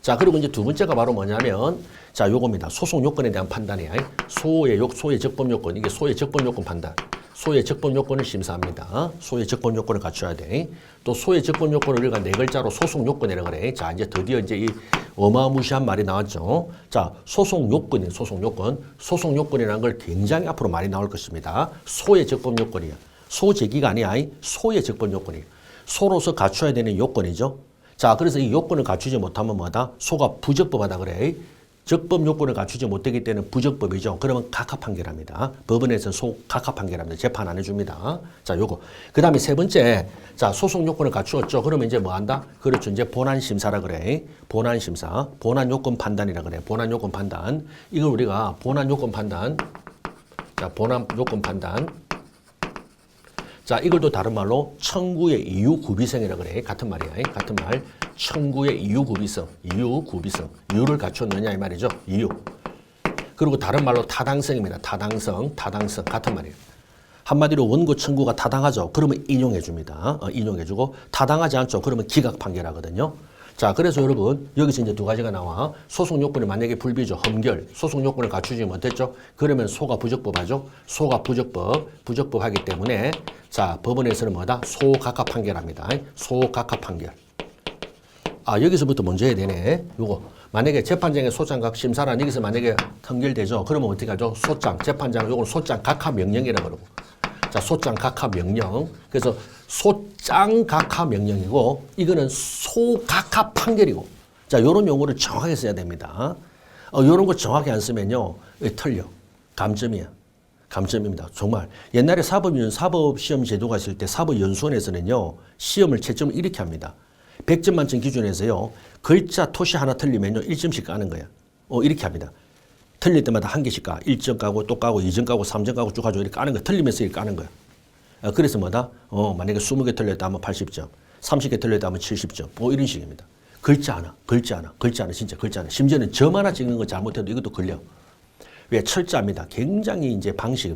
자, 그리고 이제 두 번째가 바로 뭐냐면, 자, 요겁니다. 소송 요건에 대한 판단이야. 소의 적법 요건. 이게 소의 적법 요건 판단. 소의 적법 요건을 심사합니다. 소의 적법 요건을 갖춰야 돼. 또 소의 적법 요건을 우리가 네 글자로 소송 요건이라고 그래. 자, 이제 드디어 이제 이 어마무시한 말이 나왔죠. 자, 소송 요건이에요. 소송 요건. 소송 요건이라는 걸 굉장히 앞으로 많이 나올 것입니다. 소의 적법 요건이야. 소제기가 아니야. 소의 적법 요건이에요. 소로서 갖춰야 되는 요건이죠. 자, 그래서 이 요건을 갖추지 못하면 뭐다? 소가 부적법하다 그래. 적법 요건을 갖추지 못하기 때문에 부적법이죠. 그러면 각하 판결합니다. 법원에서 각하 판결합니다. 재판 안 해줍니다. 자, 요거. 그 다음에 세 번째, 자, 소송 요건을 갖추었죠. 그러면 이제 뭐 한다? 그렇죠. 이제 본안 심사라 그래. 본안 심사. 본안 요건 판단이라 그래. 본안 요건 판단. 이걸 우리가 본안 요건 판단. 자, 본안 요건 판단. 자, 이걸 또 다른 말로 청구의 이유 구비성이라고 그래. 같은 말이야. 같은 말. 청구의 이유 구비성. 이유를 갖췄느냐 이 말이죠. 이유. 그리고 다른 말로 타당성입니다. 타당성. 같은 말이에요. 한마디로 원고 청구가 타당하죠. 그러면 인용해 줍니다. 인용해 주고 타당하지 않죠. 그러면 기각 판결하거든요. 자, 그래서 여러분 여기서 이제 두 가지가 나와. 소송 요건이 만약에 불비죠. 험결. 소송 요건을 갖추지 못했죠. 그러면 소가 부적법하죠. 소가 부적법하기 때문에 자, 법원에서는 뭐다? 소각하 판결합니다. 소각하 판결. 아, 여기서부터 먼저 해야 되네. 요거. 만약에 재판장의 소장각 심사란 여기서 만약에 판결되죠. 그러면 어떻게 하죠? 소장, 재판장 요건 소장 각하 명령이라고 그러고. 자, 소장 각하 명령. 그래서 소장 각하 명령이고 이거는 소각하 판결이고. 자, 요런 용어를 정확하게 써야 됩니다. 요런 거 정확히 안 쓰면요. 틀려. 감점입니다. 정말. 옛날에 사법시험 제도가 있을 때 사법연수원에서는요. 시험을 채점을 이렇게 합니다. 100점 만점 기준에서요. 글자 토시 하나 틀리면요. 1점씩 까는 거야. 이렇게 합니다. 틀릴 때마다 한 개씩 까. 1점 까고 또 까고 2점 까고 3점 까고 쭉 가지고 이렇게 까는 거야. 틀리면서 이렇게 까는 거야. 그래서 뭐다? 만약에 20개 틀렸다 하면 80점. 30개 틀렸다 하면 70점. 이런 식입니다. 글자 하나. 진짜 글자 하나. 심지어는 점 하나 찍는 거 잘못해도 이것도 걸려. 왜? 철자입니다. 굉장히 이제 방식.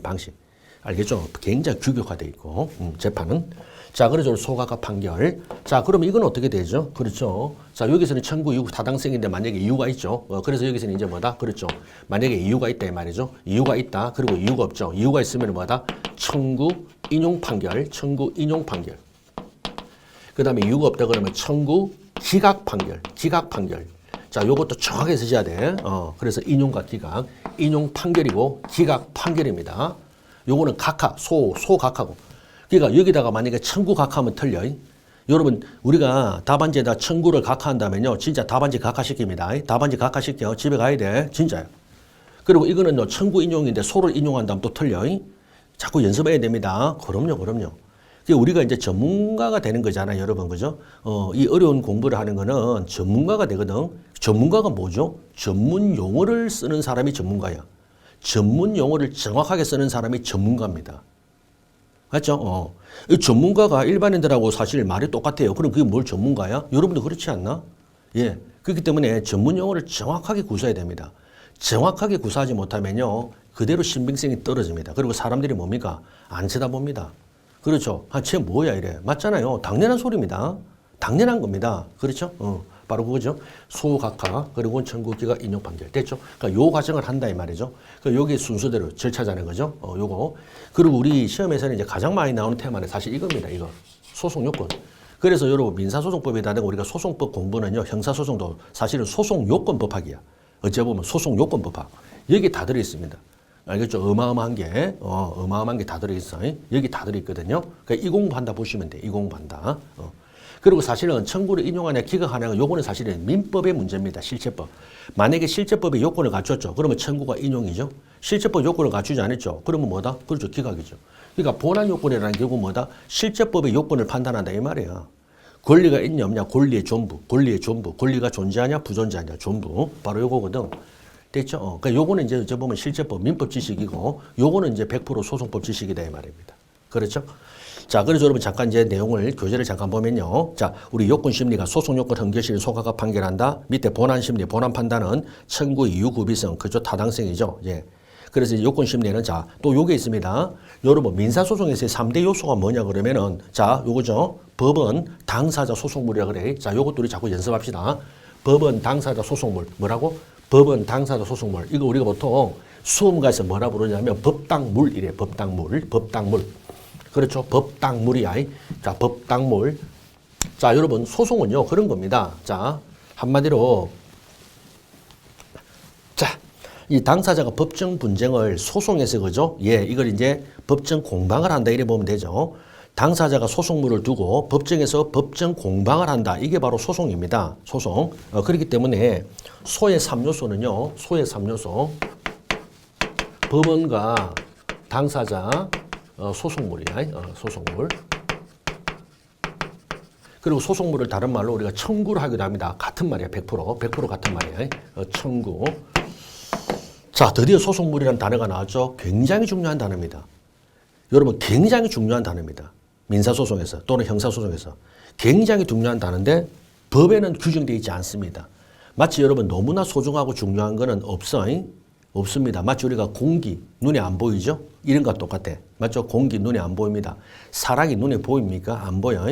알겠죠? 굉장히 규격화돼 있고 재판은. 자, 그래서 소각화 판결. 자, 그러면 이건 어떻게 되죠? 그렇죠. 자, 여기서는 청구 이유 타당성인데 만약에 이유가 있죠. 그래서 여기서는 이제 뭐다? 그렇죠. 만약에 이유가 있다 이 말이죠. 이유가 있다. 그리고 이유가 없죠. 이유가 있으면 뭐다? 청구 인용 판결. 청구 인용 판결. 그 다음에 이유가 없다 그러면 청구 기각 판결. 기각 판결. 자, 요것도 정확하게 쓰셔야 돼. 그래서 인용과 기각. 인용 판결이고 기각 판결입니다. 요거는 각하, 소각하고. 그러니까 여기다가 만약에 청구 각하하면 틀려. 여러분, 우리가 답안지에다 청구를 각하한다면요. 진짜 답안지 각하시킵니다. 답안지 각하시켜. 집에 가야 돼. 진짜요. 그리고 이거는 청구 인용인데 소를 인용한다면 또 틀려. 자꾸 연습해야 됩니다. 그럼요, 그럼요. 우리가 이제 전문가가 되는 거잖아요, 여러분. 그죠? 이 어려운 공부를 하는 거는 전문가가 되거든. 전문가가 뭐죠? 전문 용어를 쓰는 사람이 전문가야. 전문 용어를 정확하게 쓰는 사람이 전문가입니다. 맞죠? 이 전문가가 일반인들하고 사실 말이 똑같아요. 그럼 그게 뭘 전문가야? 여러분도 그렇지 않나? 예. 그렇기 때문에 전문 용어를 정확하게 구사해야 됩니다. 정확하게 구사하지 못하면요. 그대로 신빙성이 떨어집니다. 그리고 사람들이 뭡니까? 안 쳐다봅니다. 그렇죠. 쟤 뭐야 이래. 맞잖아요. 당연한 소리입니다. 당연한 겁니다. 그렇죠? 바로 그거죠. 소각하 그리고 청구기가 인용 판결. 됐죠? 그러니까 요 과정을 한다 이 말이죠. 그러니까 요게 순서대로 절차자는 거죠. 요거. 그리고 우리 시험에서는 이제 가장 많이 나오는 테마는 사실 이겁니다. 이거. 소송 요건. 그래서 여러분 민사소송법에다가 우리가 소송법 공부는요. 형사소송도 사실은 소송 요건 법학이야. 어찌 보면 소송 요건 법학. 여기 다 들어 있습니다. 알겠죠? 어마어마한 게 다 들어있어. 여기 다 들어있거든요. 그러니까 이 공부한다 보시면 돼. 이 공부한다. 그리고 사실은 청구를 인용하냐 기각하냐 요거는 사실은 민법의 문제입니다. 실체법. 만약에 실체법의 요건을 갖췄죠. 그러면 청구가 인용이죠. 실체법 요건을 갖추지 않았죠. 그러면 뭐다? 그렇죠. 기각이죠. 그러니까 본안 요건이라는 게 뭐다? 실체법의 요건을 판단한다 이 말이야. 권리가 있냐 없냐 권리의 전부. 권리의 전부. 권리가 존재하냐 부존재하냐 전부. 바로 요거거든. 됐죠? 그러니까 요거는 이제 보면 실제법, 민법 지식이고, 요거는 이제 100% 소송법 지식이다, 이 말입니다. 그렇죠? 자, 그래서 여러분 잠깐 이제 내용을, 교재를 잠깐 보면요. 자, 우리 요건 심리가 소송 요건 헌결실 소각화 판결한다. 밑에 본안 심리, 본안 판단은 청구 이유 구비성, 그죠? 타당성이죠. 예. 그래서 요건 심리는 자, 또 요게 있습니다. 여러분, 민사소송에서의 3대 요소가 뭐냐 그러면은, 자, 요거죠. 법원 당사자 소송물이라 그래. 자, 요것도 우리 자꾸 연습합시다. 법원 당사자 소송물. 뭐라고? 법원 당사자 소송물. 이거 우리가 보통 수험가에서 뭐라 부르냐면 법당물 이래. 법당물. 법당물. 그렇죠. 법당물이야. 자, 법당물. 자, 여러분 소송은요. 그런 겁니다. 자, 한마디로 자, 이 당사자가 법정 분쟁을 소송에서 그죠? 예, 이걸 이제 법정 공방을 한다 이래 보면 되죠. 당사자가 소송물을 두고 법정에서 법정 공방을 한다. 이게 바로 소송입니다. 소송. 그렇기 때문에 소의 3요소는요. 소의 3요소. 법원과 당사자 소송물이야. 소송물. 그리고 소송물을 다른 말로 우리가 청구를 하기도 합니다. 같은 말이야. 100%. 100% 같은 말이야. 청구. 자, 드디어 소송물이라는 단어가 나왔죠. 굉장히 중요한 단어입니다. 여러분 굉장히 중요한 단어입니다. 민사소송에서 또는 형사소송에서 굉장히 중요한 단어인데 법에는 규정되어 있지 않습니다. 마치 여러분 너무나 소중하고 중요한 거는 없습니다. 마치 우리가 공기 눈에 안 보이죠? 이런 것과 똑같아. 맞죠? 공기 눈에 안 보입니다. 사랑이 눈에 보입니까? 안 보여.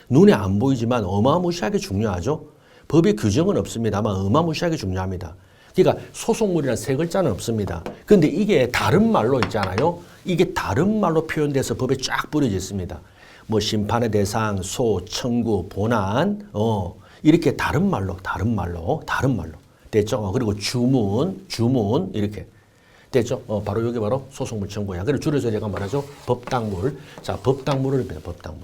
눈에 안 보이지만 어마무시하게 중요하죠? 법의 규정은 없습니다만 어마무시하게 중요합니다. 그러니까 소송물이라는 세 글자는 없습니다. 그런데 이게 다른 말로 있잖아요. 이게 다른 말로 표현돼서 법에 쫙 뿌려져 있습니다. 뭐 심판의 대상, 소, 청구, 본안, 이렇게 다른 말로 됐죠? 그리고 주문 이렇게 됐죠? 바로 여기 바로 소송물 청구야. 그리고 줄여서 제가 말하죠. 법당물. 자, 법당물을 봅니다. 법당물.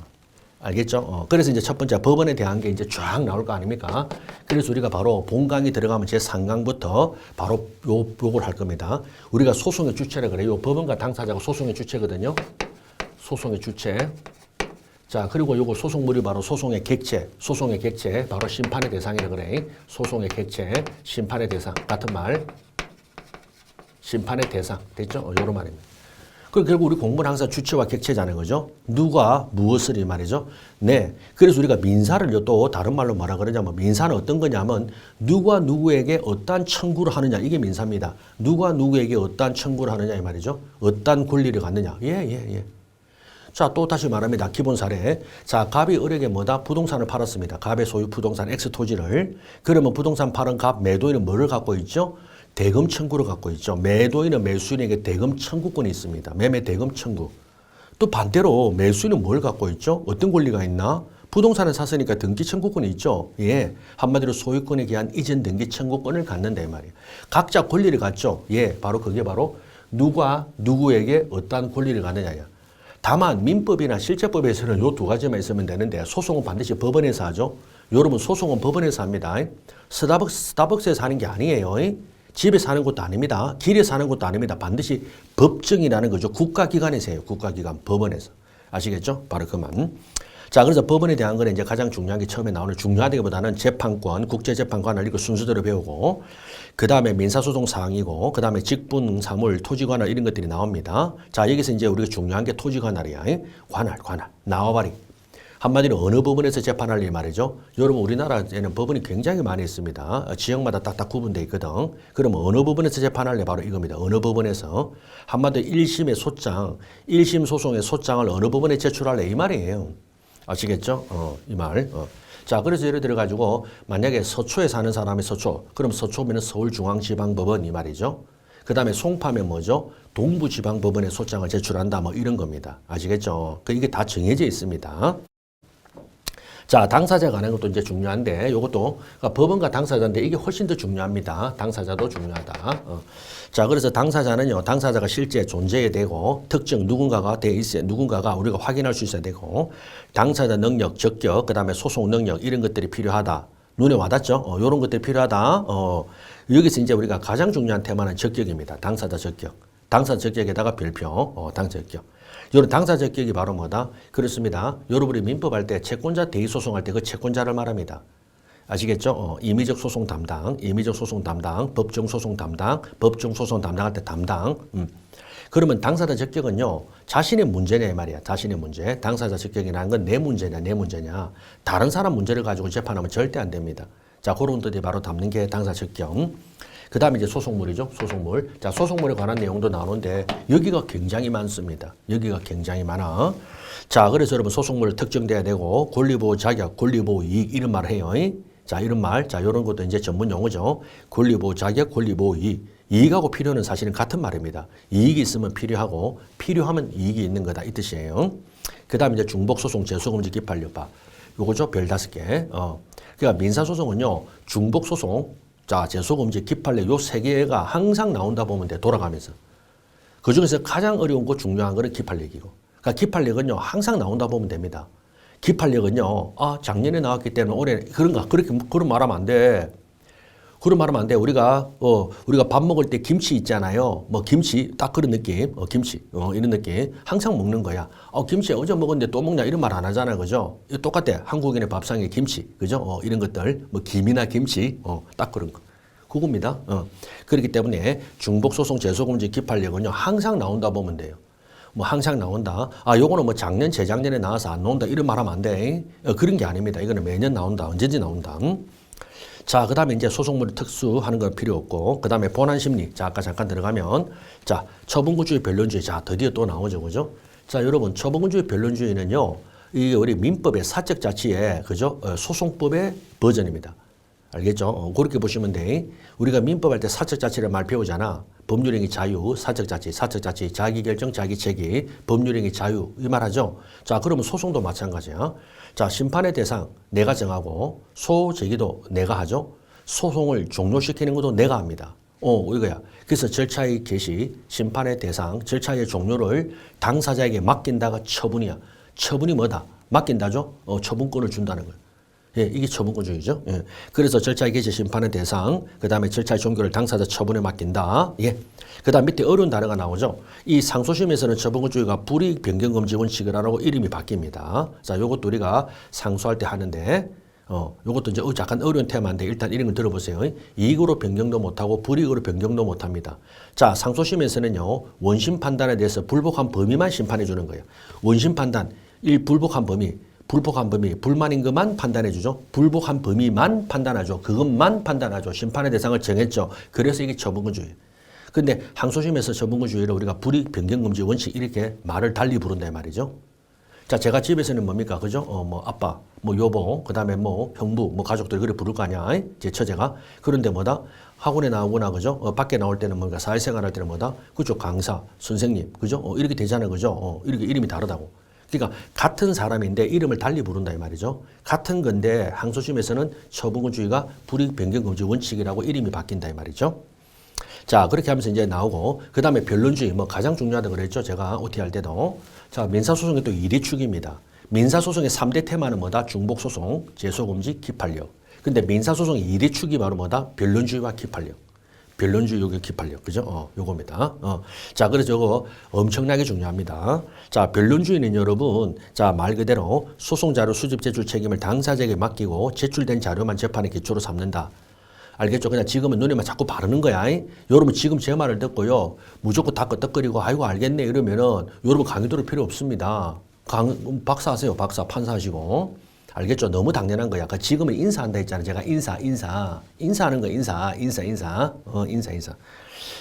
알겠죠? 그래서 이제 첫 번째 법원에 대한 게 이제 쫙 나올 거 아닙니까? 그래서 우리가 바로 본강이 들어가면 제 3강부터 바로 요걸 할 겁니다. 우리가 소송의 주체라 그래요. 법원과 당사자가 소송의 주체거든요. 소송의 주체. 자, 그리고 요거 소송물이 바로 소송의 객체. 소송의 객체. 바로 심판의 대상이라 그래. 소송의 객체. 심판의 대상. 같은 말. 심판의 대상. 됐죠? 요런 말입니다. 그 결국 우리 공부는 항상 주체와 객체자는 거죠. 누가 무엇을 이 말이죠. 네. 그래서 우리가 민사를 또 다른 말로 뭐라 그러냐면 민사는 어떤 거냐면 누가 누구에게 어떠한 청구를 하느냐 이게 민사입니다. 누가 누구에게 어떠한 청구를 하느냐 이 말이죠. 어떠한 권리를 갖느냐. 예. 자, 또 다시 말합니다. 기본 사례. 자, 갑이 을에게 뭐다? 부동산을 팔았습니다. 갑의 소유 부동산 X 토지를. 그러면 부동산 팔은 갑 매도인은 뭐를 갖고 있죠? 대금 청구를 갖고 있죠. 매도인은 매수인에게 대금 청구권이 있습니다. 매매 대금 청구. 또 반대로 매수인은 뭘 갖고 있죠? 어떤 권리가 있나? 부동산을 샀으니까 등기 청구권이 있죠. 예. 한마디로 소유권에 대한 이전 등기 청구권을 갖는다 이 말이에요. 각자 권리를 갖죠. 예. 바로 그게 바로 누가 누구에게 어떠한 권리를 갖느냐야. 다만 민법이나 실제법에서는 요 두 가지만 있으면 되는데 소송은 반드시 법원에서 하죠. 여러분 소송은 법원에서 합니다. 스타벅스에서 하는 게 아니에요. 집에 사는 것도 아닙니다. 길에 사는 것도 아닙니다. 반드시 법정이라는 거죠. 국가기관에서 해요. 국가기관, 법원에서. 아시겠죠? 바로 그만. 자, 그래서 법원에 대한 거는 이제 가장 중요한 게 처음에 나오는 중요하다기보다는 재판권, 국제재판관을 이거 순서대로 배우고 그 다음에 민사소송 사항이고 그 다음에 직분, 사물, 토지관할 이런 것들이 나옵니다. 자, 여기서 이제 우리가 중요한 게 토지관할이야. 관할, 나와바리. 한마디로 어느 법원에서 재판할 일 말이죠. 여러분 우리나라에는 법원이 굉장히 많이 있습니다. 지역마다 딱딱 구분되어 있거든. 그러면 어느 법원에서 재판할 일 바로 이겁니다. 어느 법원에서. 한마디로 1심의 소장, 1심 소송의 소장을 어느 법원에 제출할래 이 말이에요. 아시겠죠? 이 말. 자, 그래서 예를 들어 가지고 만약에 서초에 사는 사람이 서초, 그럼 서초면은 서울중앙지방법원 이 말이죠. 그 다음에 송파면 뭐죠? 동부지방법원에 소장을 제출한다 뭐 이런 겁니다. 아시겠죠? 이게 다 정해져 있습니다. 자, 당사자가 하는 것도 이제 중요한데, 요것도, 그러니까 법원과 당사자인데 이게 훨씬 더 중요합니다. 당사자도 중요하다. 자, 그래서 당사자는요, 당사자가 실제 존재해야 되고, 특정 누군가가 돼 있어야, 누군가가 우리가 확인할 수 있어야 되고, 당사자 능력, 적격, 그 다음에 소송 능력, 이런 것들이 필요하다. 눈에 와닿죠? 요런 것들이 필요하다. 여기서 이제 우리가 가장 중요한 테마는 적격입니다. 당사자 적격. 당사자 적격에다가 별표, 당사자 적격. 여러분 당사자 적격이 바로 뭐다? 그렇습니다. 여러분이 민법할 때 채권자 대의 소송할 때 그 채권자를 말합니다. 아시겠죠? 임의적 소송 담당, 법정 소송 담당, 법정 소송 담당할 때 담당. 그러면 당사자 적격은요, 자신의 문제냐 이 말이야. 자신의 문제. 당사자 적격이라는 건 내 문제냐, 내 문제냐. 다른 사람 문제를 가지고 재판하면 절대 안 됩니다. 자, 그런 것들이 바로 담는 게 당사자 적격. 그 다음에 이제 소송물이죠. 소송물. 자, 소송물에 관한 내용도 나오는데 여기가 굉장히 많습니다. 여기가 굉장히 많아. 자, 그래서 여러분 소송물 특정돼야 되고 권리보호 자격, 권리보호 이익 이런 말 해요. 자, 이런 말. 자, 이런 것도 이제 전문 용어죠. 권리보호 자격, 권리보호 이익. 이익하고 필요는 사실은 같은 말입니다. 이익이 있으면 필요하고 필요하면 이익이 있는 거다 이 뜻이에요. 그 다음에 이제 중복소송, 재소금지, 기판료법. 요거죠. 별 5개. 그러니까 민사소송은요. 중복소송, 자, 재소금지, 기판료 요 3개가 항상 나온다 보면 돼. 돌아가면서. 그중에서 가장 어려운 거 중요한 거는 기판력이고. 그러니까 기판력은요. 항상 나온다 보면 됩니다. 기판력은요. 작년에 나왔기 때문에 올해 그런가? 그런 말하면 안 돼. 그런 말하면 안 돼. 우리가 밥 먹을 때 김치 있잖아요. 뭐 김치 딱 그런 느낌. 김치 이런 느낌. 항상 먹는 거야. 김치 어제 먹었는데 또 먹냐 이런 말 안 하잖아요. 그죠? 똑같아. 한국인의 밥상에 김치. 그죠? 이런 것들. 뭐 김이나 김치. 딱 그런 거. 그겁니다. 그렇기 때문에 중복소송, 재소금지, 기판력은요. 항상 나온다 보면 돼요. 뭐 항상 나온다. 요거는 뭐 작년, 재작년에 나와서 안 나온다. 이런 말 하면 안 돼. 그런 게 아닙니다. 이거는 매년 나온다. 언제든지 나온다. 자, 그 다음에 이제 소송물을 특수하는 건 필요 없고, 그 다음에 본안심리. 자, 아까 잠깐 들어가면, 자, 처분구주의 변론주의. 자, 드디어 또 나오죠. 그죠? 자, 여러분, 처분구주의 변론주의는요, 이게 우리 민법의 사적자치의, 그죠? 소송법의 버전입니다. 알겠죠? 그렇게 보시면 돼. 우리가 민법할 때 사적자치를 말 배우잖아. 법률행위 자유, 사적자치, 자기결정, 자기책임, 법률행위 자유, 이 말하죠? 자, 그러면 소송도 마찬가지야. 자, 심판의 대상 내가 정하고 소제기도 내가 하죠. 소송을 종료시키는 것도 내가 합니다. 이거야. 그래서 절차의 개시, 심판의 대상, 절차의 종료를 당사자에게 맡긴다가 처분이야. 처분이 뭐다? 맡긴다죠? 처분권을 준다는 거야. 예, 이게 처분권주의죠. 예. 그래서 절차의 개시, 심판의 대상, 그 다음에 절차의 종료를 당사자 처분에 맡긴다. 예. 그 다음 밑에 어려운 단어가 나오죠. 이 상소심에서는 처분권주의가 불이익 변경금지 원칙을 하라고 이름이 바뀝니다. 자, 요것도 우리가 상소할 때 하는데, 요것도 이제 약간 어려운 테마인데 일단 이런 걸 들어보세요. 이익으로 변경도 못하고 불이익으로 변경도 못합니다. 자, 상소심에서는요, 원심 판단에 대해서 불복한 범위만 심판해 주는 거예요. 원심 판단, 불복한 범위, 불만인 것만 판단해 주죠. 불복한 범위만 판단하죠. 그것만 판단하죠. 심판의 대상을 정했죠. 그래서 이게 처분권주의. 근데 항소심에서 처분권주의를 우리가 불이익 변경금지 원칙 이렇게 말을 달리 부른다 말이죠. 자, 제가 집에서는 뭡니까? 그죠? 뭐, 아빠, 뭐, 여보, 그 다음에 뭐, 형부, 뭐, 가족들, 그래 부를 거 아니야? 제 처제가. 그런데 뭐다? 학원에 나오거나, 그죠? 밖에 나올 때는 뭔가 사회생활 할 때는 뭐다? 그죠? 강사, 선생님, 그죠? 이렇게 되잖아요. 그죠? 이렇게 이름이 다르다고. 그러니까 같은 사람인데 이름을 달리 부른다 이 말이죠. 같은 건데 항소심에서는 처분권주의가 불이익 변경금지 원칙이라고 이름이 바뀐다 이 말이죠. 자, 그렇게 하면서 이제 나오고, 그 다음에 변론주의, 뭐 가장 중요하다 그랬죠. 제가 OT 할 때도. 자, 민사소송의 또 2대 축입니다. 민사소송의 3대 테마는 뭐다? 중복소송, 제소금지, 기판력. 근데 민사소송의 2대 축이 바로 뭐다? 변론주의와 기판력. 변론주의, 요게 기판력. 그죠? 요겁니다. 자, 그래서 저거 엄청나게 중요합니다. 자, 변론주의는 여러분, 자, 말 그대로 소송자료 수집 제출 책임을 당사자에게 맡기고 제출된 자료만 재판의 기초로 삼는다. 알겠죠? 그냥 지금은 눈에만 자꾸 바르는 거야. 여러분 지금 제 말을 듣고요. 무조건 다 끄떡거리고 아이고 알겠네 이러면은 여러분 강의 들을 필요 없습니다. 박사하세요. 박사 판사하시고. 알겠죠? 너무 당연한 거야. 지금은 인사한다 했잖아요. 제가 인사하는 거 인사.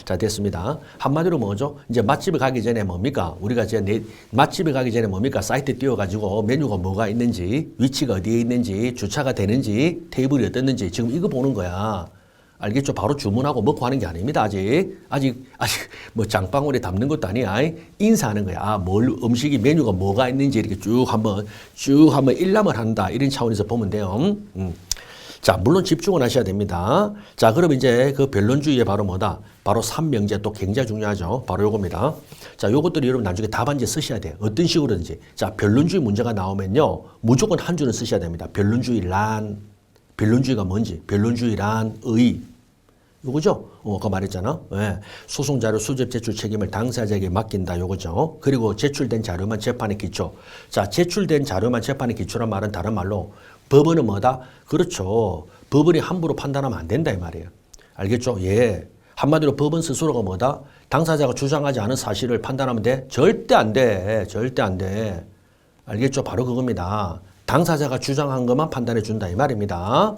자, 됐습니다. 한마디로 뭐죠? 이제 맛집에 가기 전에 뭡니까? 우리가 이제 맛집에 가기 전에 뭡니까? 사이트에 띄워가지고 메뉴가 뭐가 있는지, 위치가 어디에 있는지, 주차가 되는지, 테이블이 어떻는지 지금 이거 보는 거야. 알겠죠? 바로 주문하고 먹고 하는 게 아닙니다. 아직 뭐 장바구니에 담는 것도 아니야. 인사하는 거야. 아, 음식이 메뉴가 뭐가 있는지 이렇게 쭉 한번 일람을 한다. 이런 차원에서 보면 돼요. 자, 물론 집중을 하셔야 됩니다. 자, 그럼 이제 그 변론주의의 바로 뭐다? 바로 삼명제 또 굉장히 중요하죠. 바로 요겁니다. 자, 요것들이 여러분 나중에 답안지에 쓰셔야 돼요. 어떤 식으로든지. 자, 변론주의 문제가 나오면요. 무조건 한 줄은 쓰셔야 됩니다. 변론주의가 뭔지. 변론주의란 의. 요거죠? 아까 말했잖아. 네. 소송자료 수집 제출 책임을 당사자에게 맡긴다. 요거죠. 그리고 제출된 자료만 재판의 기초. 자, 제출된 자료만 재판의 기초란 말은 다른 말로 법원은 뭐다? 그렇죠. 법원이 함부로 판단하면 안 된다 이 말이에요. 알겠죠? 예. 한마디로 법원 스스로가 뭐다? 당사자가 주장하지 않은 사실을 판단하면 돼? 절대 안 돼. 절대 안 돼. 알겠죠? 바로 그겁니다. 당사자가 주장한 것만 판단해 준다 이 말입니다.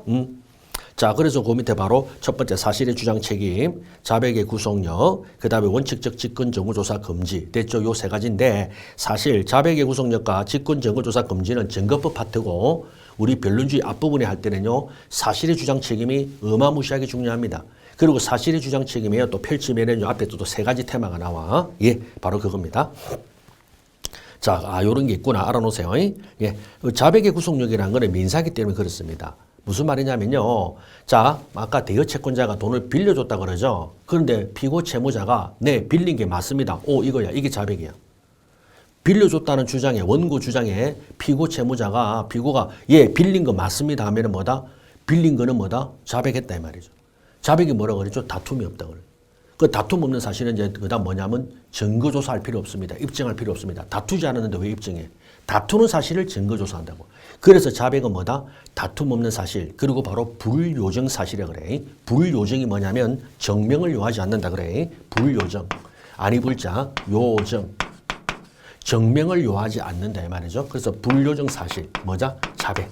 자, 그래서 그 밑에 바로 첫 번째 사실의 주장 책임, 자백의 구속력, 그 다음에 원칙적 직권 증거조사 금지. 됐죠? 요 세 가지인데 사실 자백의 구속력과 직권 증거조사 금지는 증거법 파트고 우리 변론주의 앞부분에 할 때는요. 사실의 주장 책임이 어마무시하게 중요합니다. 그리고 사실의 주장 책임이요. 또 펼치면은 앞에 또 세 가지 테마가 나와. 예, 바로 그겁니다. 자, 요런 게 있구나. 알아놓으세요. 예. 자백의 구속력이라는 거는 민사기 때문에 그렇습니다. 무슨 말이냐면요. 자, 아까 대여 채권자가 돈을 빌려줬다 그러죠. 그런데 피고 채무자가 네, 빌린 게 맞습니다. 이거야. 이게 자백이야. 빌려줬다는 주장에, 원고 주장에 피고가 예, 빌린 거 맞습니다 하면은 뭐다? 빌린 거는 뭐다? 자백했다 이 말이죠. 자백이 뭐라고 그랬죠? 다툼이 없다 그래. 그 다툼 없는 사실은 이제 그다음 뭐냐면 증거조사할 필요 없습니다. 입증할 필요 없습니다. 다투지 않았는데 왜 입증해? 다투는 사실을 증거조사한다고. 그래서 자백은 뭐다? 다툼 없는 사실. 그리고 바로 불요정 사실이라 그래. 불요정이 뭐냐면 정명을 요하지 않는다 그래. 불요정. 아니 불자 요정. 정명을 요하지 않는다 이 말이죠. 그래서 불요정 사실. 뭐자? 자백.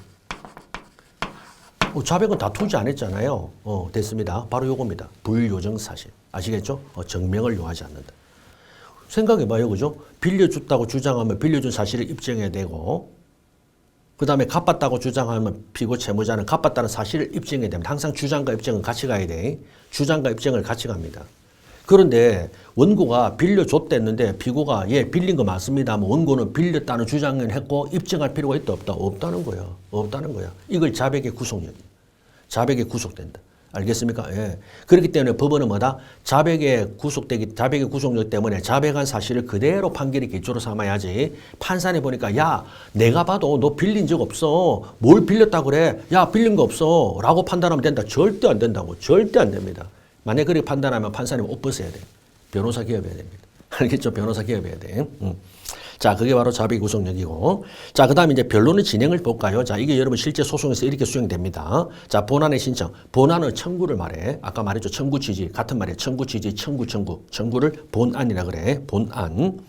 자백은 다투지 않았잖아요. 됐습니다. 바로 요겁니다. 불요정 사실. 아시겠죠? 정명을 요하지 않는다. 생각해봐요. 그죠? 빌려줬다고 주장하면 빌려준 사실을 입증해야 되고 그 다음에 갚았다고 주장하면 피고 채무자는 갚았다는 사실을 입증해야 됩니다. 항상 주장과 입증은 같이 가야 돼. 주장과 입증을 같이 갑니다. 그런데 원고가 빌려줬댔는데 피고가 예 빌린 거 맞습니다 하면 원고는 빌렸다는 주장을 했고 입증할 필요가 있다 없다? 없다는 거야. 없다는 거야. 이걸 자백의 구속력이야. 자백에 구속된다. 알겠습니까? 예. 그렇기 때문에 법원은 뭐다? 자백의 구속력 때문에 자백한 사실을 그대로 판결의 기초로 삼아야지. 판사님 보니까 야 내가 봐도 너 빌린 적 없어. 뭘 빌렸다고 그래? 야 빌린 거 없어. 라고 판단하면 된다. 절대 안 된다고. 절대 안 됩니다. 만약 그렇게 판단하면 판사님 옷 벗어야 돼. 변호사 기업해야 됩니다. 알겠죠? 변호사 기업해야 돼. 자, 그게 바로 자백 구속력이고. 자, 그 다음에 이제 변론의 진행을 볼까요? 자, 이게 여러분 실제 소송에서 이렇게 수행됩니다. 자, 본안의 신청. 본안은 청구를 말해. 아까 말했죠. 청구 취지. 같은 말이에요. 청구 취지, 청구를 본안이라 그래. 본안.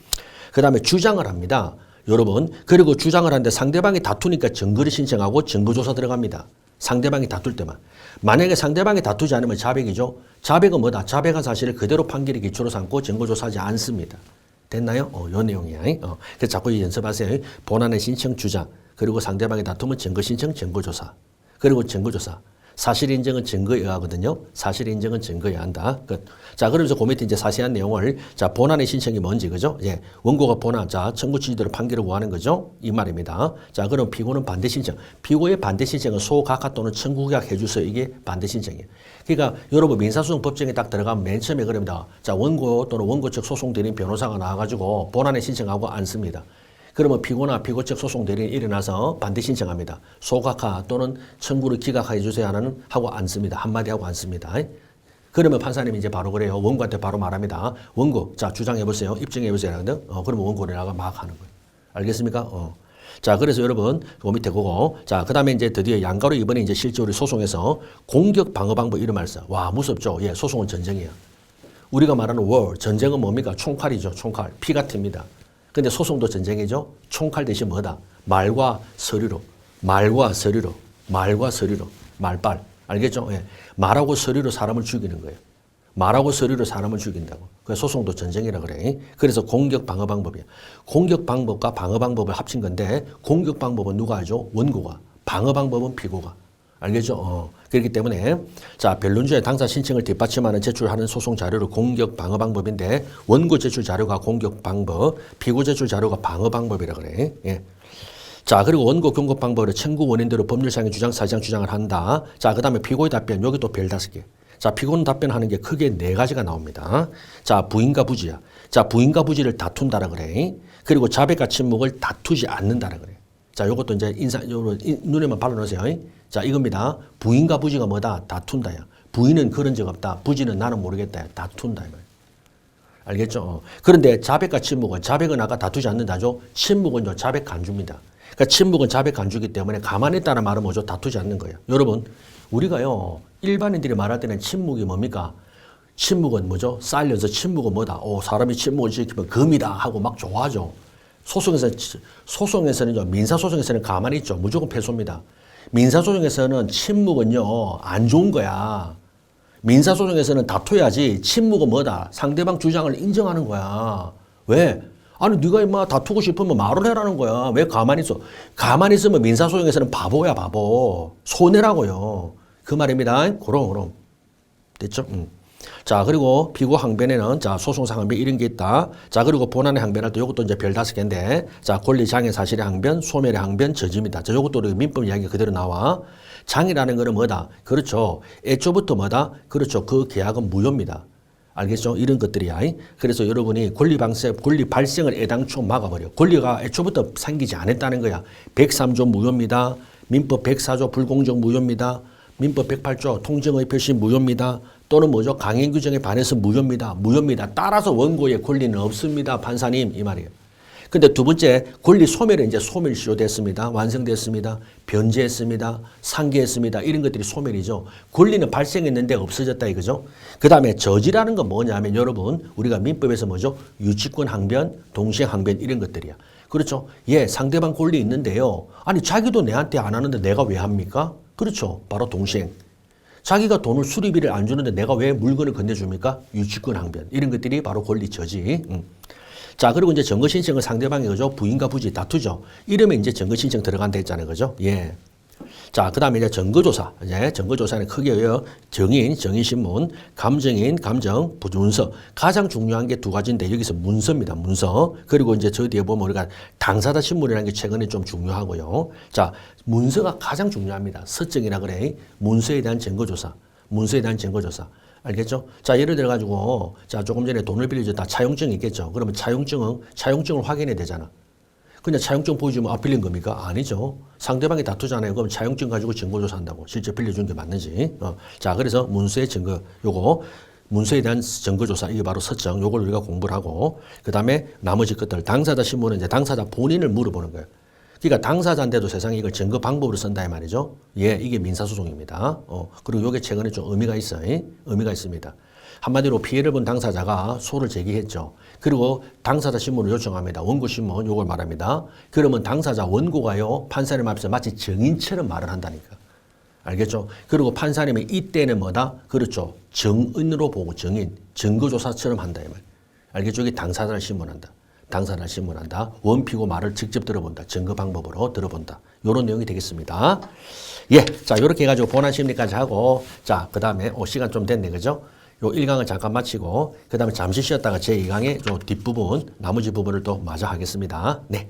그 다음에 주장을 합니다. 여러분. 그리고 주장을 하는데 상대방이 다투니까 증거를 신청하고 증거조사 들어갑니다. 상대방이 다툴 때만. 만약에 상대방이 다투지 않으면 자백이죠. 자백은 뭐다? 자백한 사실을 그대로 판결의 기초로 삼고 증거조사하지 않습니다. 됐나요? 요 내용이야. 그래서 자꾸 연습하세요. 본안의 신청 주장, 그리고 상대방이 다투면 증거 신청, 증거조사, 그리고 증거조사. 사실 인정은 증거에 의하거든요. 사실 인정은 증거에 한다. 자, 그러면서 그 밑에 이제 자세한 내용을, 자, 본안의 신청이 뭔지, 그죠? 예. 원고가 본안, 자, 청구 취지대로 판결을 구하는 거죠? 이 말입니다. 자, 그럼 피고는 반대 신청. 피고의 반대 신청은 소각하 또는 청구각 해주세요. 이게 반대 신청이에요. 그러니까 여러분 민사소송 법정에 딱 들어가면 맨 처음에 그럽니다. 자, 원고 또는 원고 측 소송 대리인 변호사가 나와가지고 본안의 신청하고 앉습니다. 그러면 피고나 피고 측 소송 대리인이 일어나서 반대 신청합니다. 소각하 또는 청구를 기각해 주세요 하는 하고 앉습니다. 한마디 하고 앉습니다. 그러면 판사님이 이제 바로 그래요. 원고한테 바로 말합니다. 원고, 자, 주장해보세요. 입증해보세요. 하거든. 그러면 원고를 나가 막 하는 거예요. 알겠습니까? 자, 그래서 여러분, 그 밑에 그거. 자, 그 다음에 이제 드디어 양가로 이번에 이제 실제 우리 소송에서 공격 방어 방법 이름 말씀. 와, 무섭죠? 예, 소송은 전쟁이야. 우리가 말하는 워, 전쟁은 뭡니까? 총칼이죠. 총칼. 피 같습니다. 근데 소송도 전쟁이죠. 총칼 대신 뭐다? 말과 서류로. 말빨. 알겠죠? 예. 말하고 서류로 사람을 죽이는 거예요. 말하고 서류로 사람을 죽인다고. 그 소송도 전쟁이라 그래. 그래서 공격 방어 방법이야. 공격 방법과 방어 방법을 합친 건데 공격 방법은 누가 하죠? 원고가. 방어 방법은 피고가. 알겠죠? 그렇기 때문에 자, 변론주의 당사 신청을 뒷받침하는 제출하는 소송 자료를 공격 방어 방법인데 원고 제출 자료가 공격 방법, 피고 제출 자료가 방어 방법이라 그래. 예. 자, 그리고 원고 경고 방법을 청구 원인대로 법률상의 주장, 사실상 주장을 한다. 자, 그 다음에 피고의 답변, 여기 또 별 5개. 자, 피고는 답변하는 게 크게 4가지가 나옵니다. 자, 부인과 부지야. 자, 부인과 부지를 다툰다라 그래. 그리고 자백과 침묵을 다투지 않는다라 그래. 자, 요것도 이제 눈에만 발라놓으세요. 자, 이겁니다. 부인과 부지가 뭐다? 다툰다야. 부인은 그런 적 없다. 부지는 나는 모르겠다. 다툰다. 알겠죠? 그런데 자백과 침묵은, 자백은 아까 다투지 않는다죠? 침묵은요, 자백 간주입니다. 그러니까 침묵은 자백 간주기 때문에 가만히 있다는 말은 뭐죠? 다투지 않는 거예요. 여러분, 우리가요, 일반인들이 말할 때는 침묵이 뭡니까? 침묵은 뭐죠? 사일런스, 침묵은 뭐다? 사람이 침묵을 지키면 금이다 하고 막 좋아하죠. 소송에서는요, 민사소송에서는 가만히 있죠. 무조건 패소입니다. 민사소송에서는 침묵은요, 안 좋은 거야. 민사소송에서는 다투야지. 침묵은 뭐다? 상대방 주장을 인정하는 거야. 왜? 아니, 네가 임마 다투고 싶으면 말을 해라는 거야. 왜 가만히 있어? 가만히 있으면 민사소송에서는 바보야, 바보. 손해라고요. 그 말입니다. 그럼. 됐죠? 자, 그리고 피고 항변에는 자, 소송상 항변 이런 게 있다. 자, 그리고 본안의 항변할 때 이것도 이제 별 5개인데 자, 권리 장애 사실의 항변, 소멸의 항변, 저지입니다. 자, 이것도 우리 민법 이야기 그대로 나와. 장애라는 거는 뭐다? 그렇죠. 애초부터 뭐다? 그렇죠. 그 계약은 무효입니다. 알겠죠? 이런 것들이야. 그래서 여러분이 권리 발생을 애당초 막아버려. 권리가 애초부터 생기지 않았다는 거야. 103조 무효입니다. 민법 104조 불공정 무효입니다. 민법 108조 통정의 표시 무효입니다. 또는 뭐죠? 강행 규정에 반해서 무효입니다. 따라서 원고의 권리는 없습니다. 판사님 이 말이에요. 근데 두 번째 권리 소멸은 이제 소멸 시효됐습니다. 완성됐습니다. 변제했습니다. 상기했습니다. 이런 것들이 소멸이죠. 권리는 발생했는데 없어졌다 이거죠. 그 다음에 저지라는 건 뭐냐면 여러분 우리가 민법에서 뭐죠? 유치권 항변, 동시행 항변 이런 것들이야. 그렇죠. 예, 상대방 권리 있는데요. 아니 자기도 내한테 안 하는데 내가 왜 합니까? 그렇죠. 바로 동시행. 자기가 돈을 수리비를 안 주는데 내가 왜 물건을 건네줍니까? 유치권 항변. 이런 것들이 바로 권리 저지. 자, 그리고 이제 증거 신청은 상대방이 그죠? 부인과 부지 다투죠. 이러면 이제 증거 신청 들어간다 했잖아요. 그죠? 예. 자, 그 다음에 이제 증거조사. 이제 증거조사는 크게 정인신문, 감정인, 감정, 문서. 가장 중요한 게 2가지인데 여기서 문서입니다. 문서. 그리고 이제 저 뒤에 보면 우리가 당사자 신문이라는 게 최근에 좀 중요하고요. 자, 문서가 가장 중요합니다. 서증이라 그래. 문서에 대한 증거조사. 알겠죠? 자, 예를 들어가지고, 자, 조금 전에 돈을 빌려줬다. 차용증이 있겠죠? 그러면 차용증을 확인해야 되잖아. 그냥 차용증 보여주면 빌린 겁니까? 아니죠. 상대방이 다투잖아요. 그럼 차용증 가지고 증거조사한다고. 실제 빌려준 게 맞는지. 자, 그래서 문서의 증거, 요거. 문서에 대한 증거조사, 이게 바로 서청, 요걸 우리가 공부를 하고, 그 다음에 나머지 것들, 당사자 신문은 이제 당사자 본인을 물어보는 거예요. 그러니까 당사자인데도 세상에 이걸 증거 방법으로 쓴다 이 말이죠. 예, 이게 민사소송입니다. 그리고 요게 최근에 좀 의미가 있어요. 의미가 있습니다. 한마디로 피해를 본 당사자가 소를 제기했죠. 그리고 당사자 신문을 요청합니다. 원고 신문 요걸 말합니다. 그러면 당사자 원고가요, 판사님 앞에서 마치 증인처럼 말을 한다니까. 알겠죠? 그리고 판사님이 이때는 뭐다? 그렇죠. 증인으로 보고 증인, 증거조사처럼 한다 이 말. 알겠죠? 이게 당사자를 신문한다. 당사자를 신문한다. 원피고 말을 직접 들어본다. 증거 방법으로 들어본다. 요런 내용이 되겠습니다. 예. 자, 요렇게 해가지고 본안 심리까지 하고, 자, 그 다음에, 시간 좀 됐네. 그죠? 요 1강을 잠깐 마치고, 그 다음에 잠시 쉬었다가 제 2강의 요 뒷부분, 나머지 부분을 또 마저 하겠습니다. 네.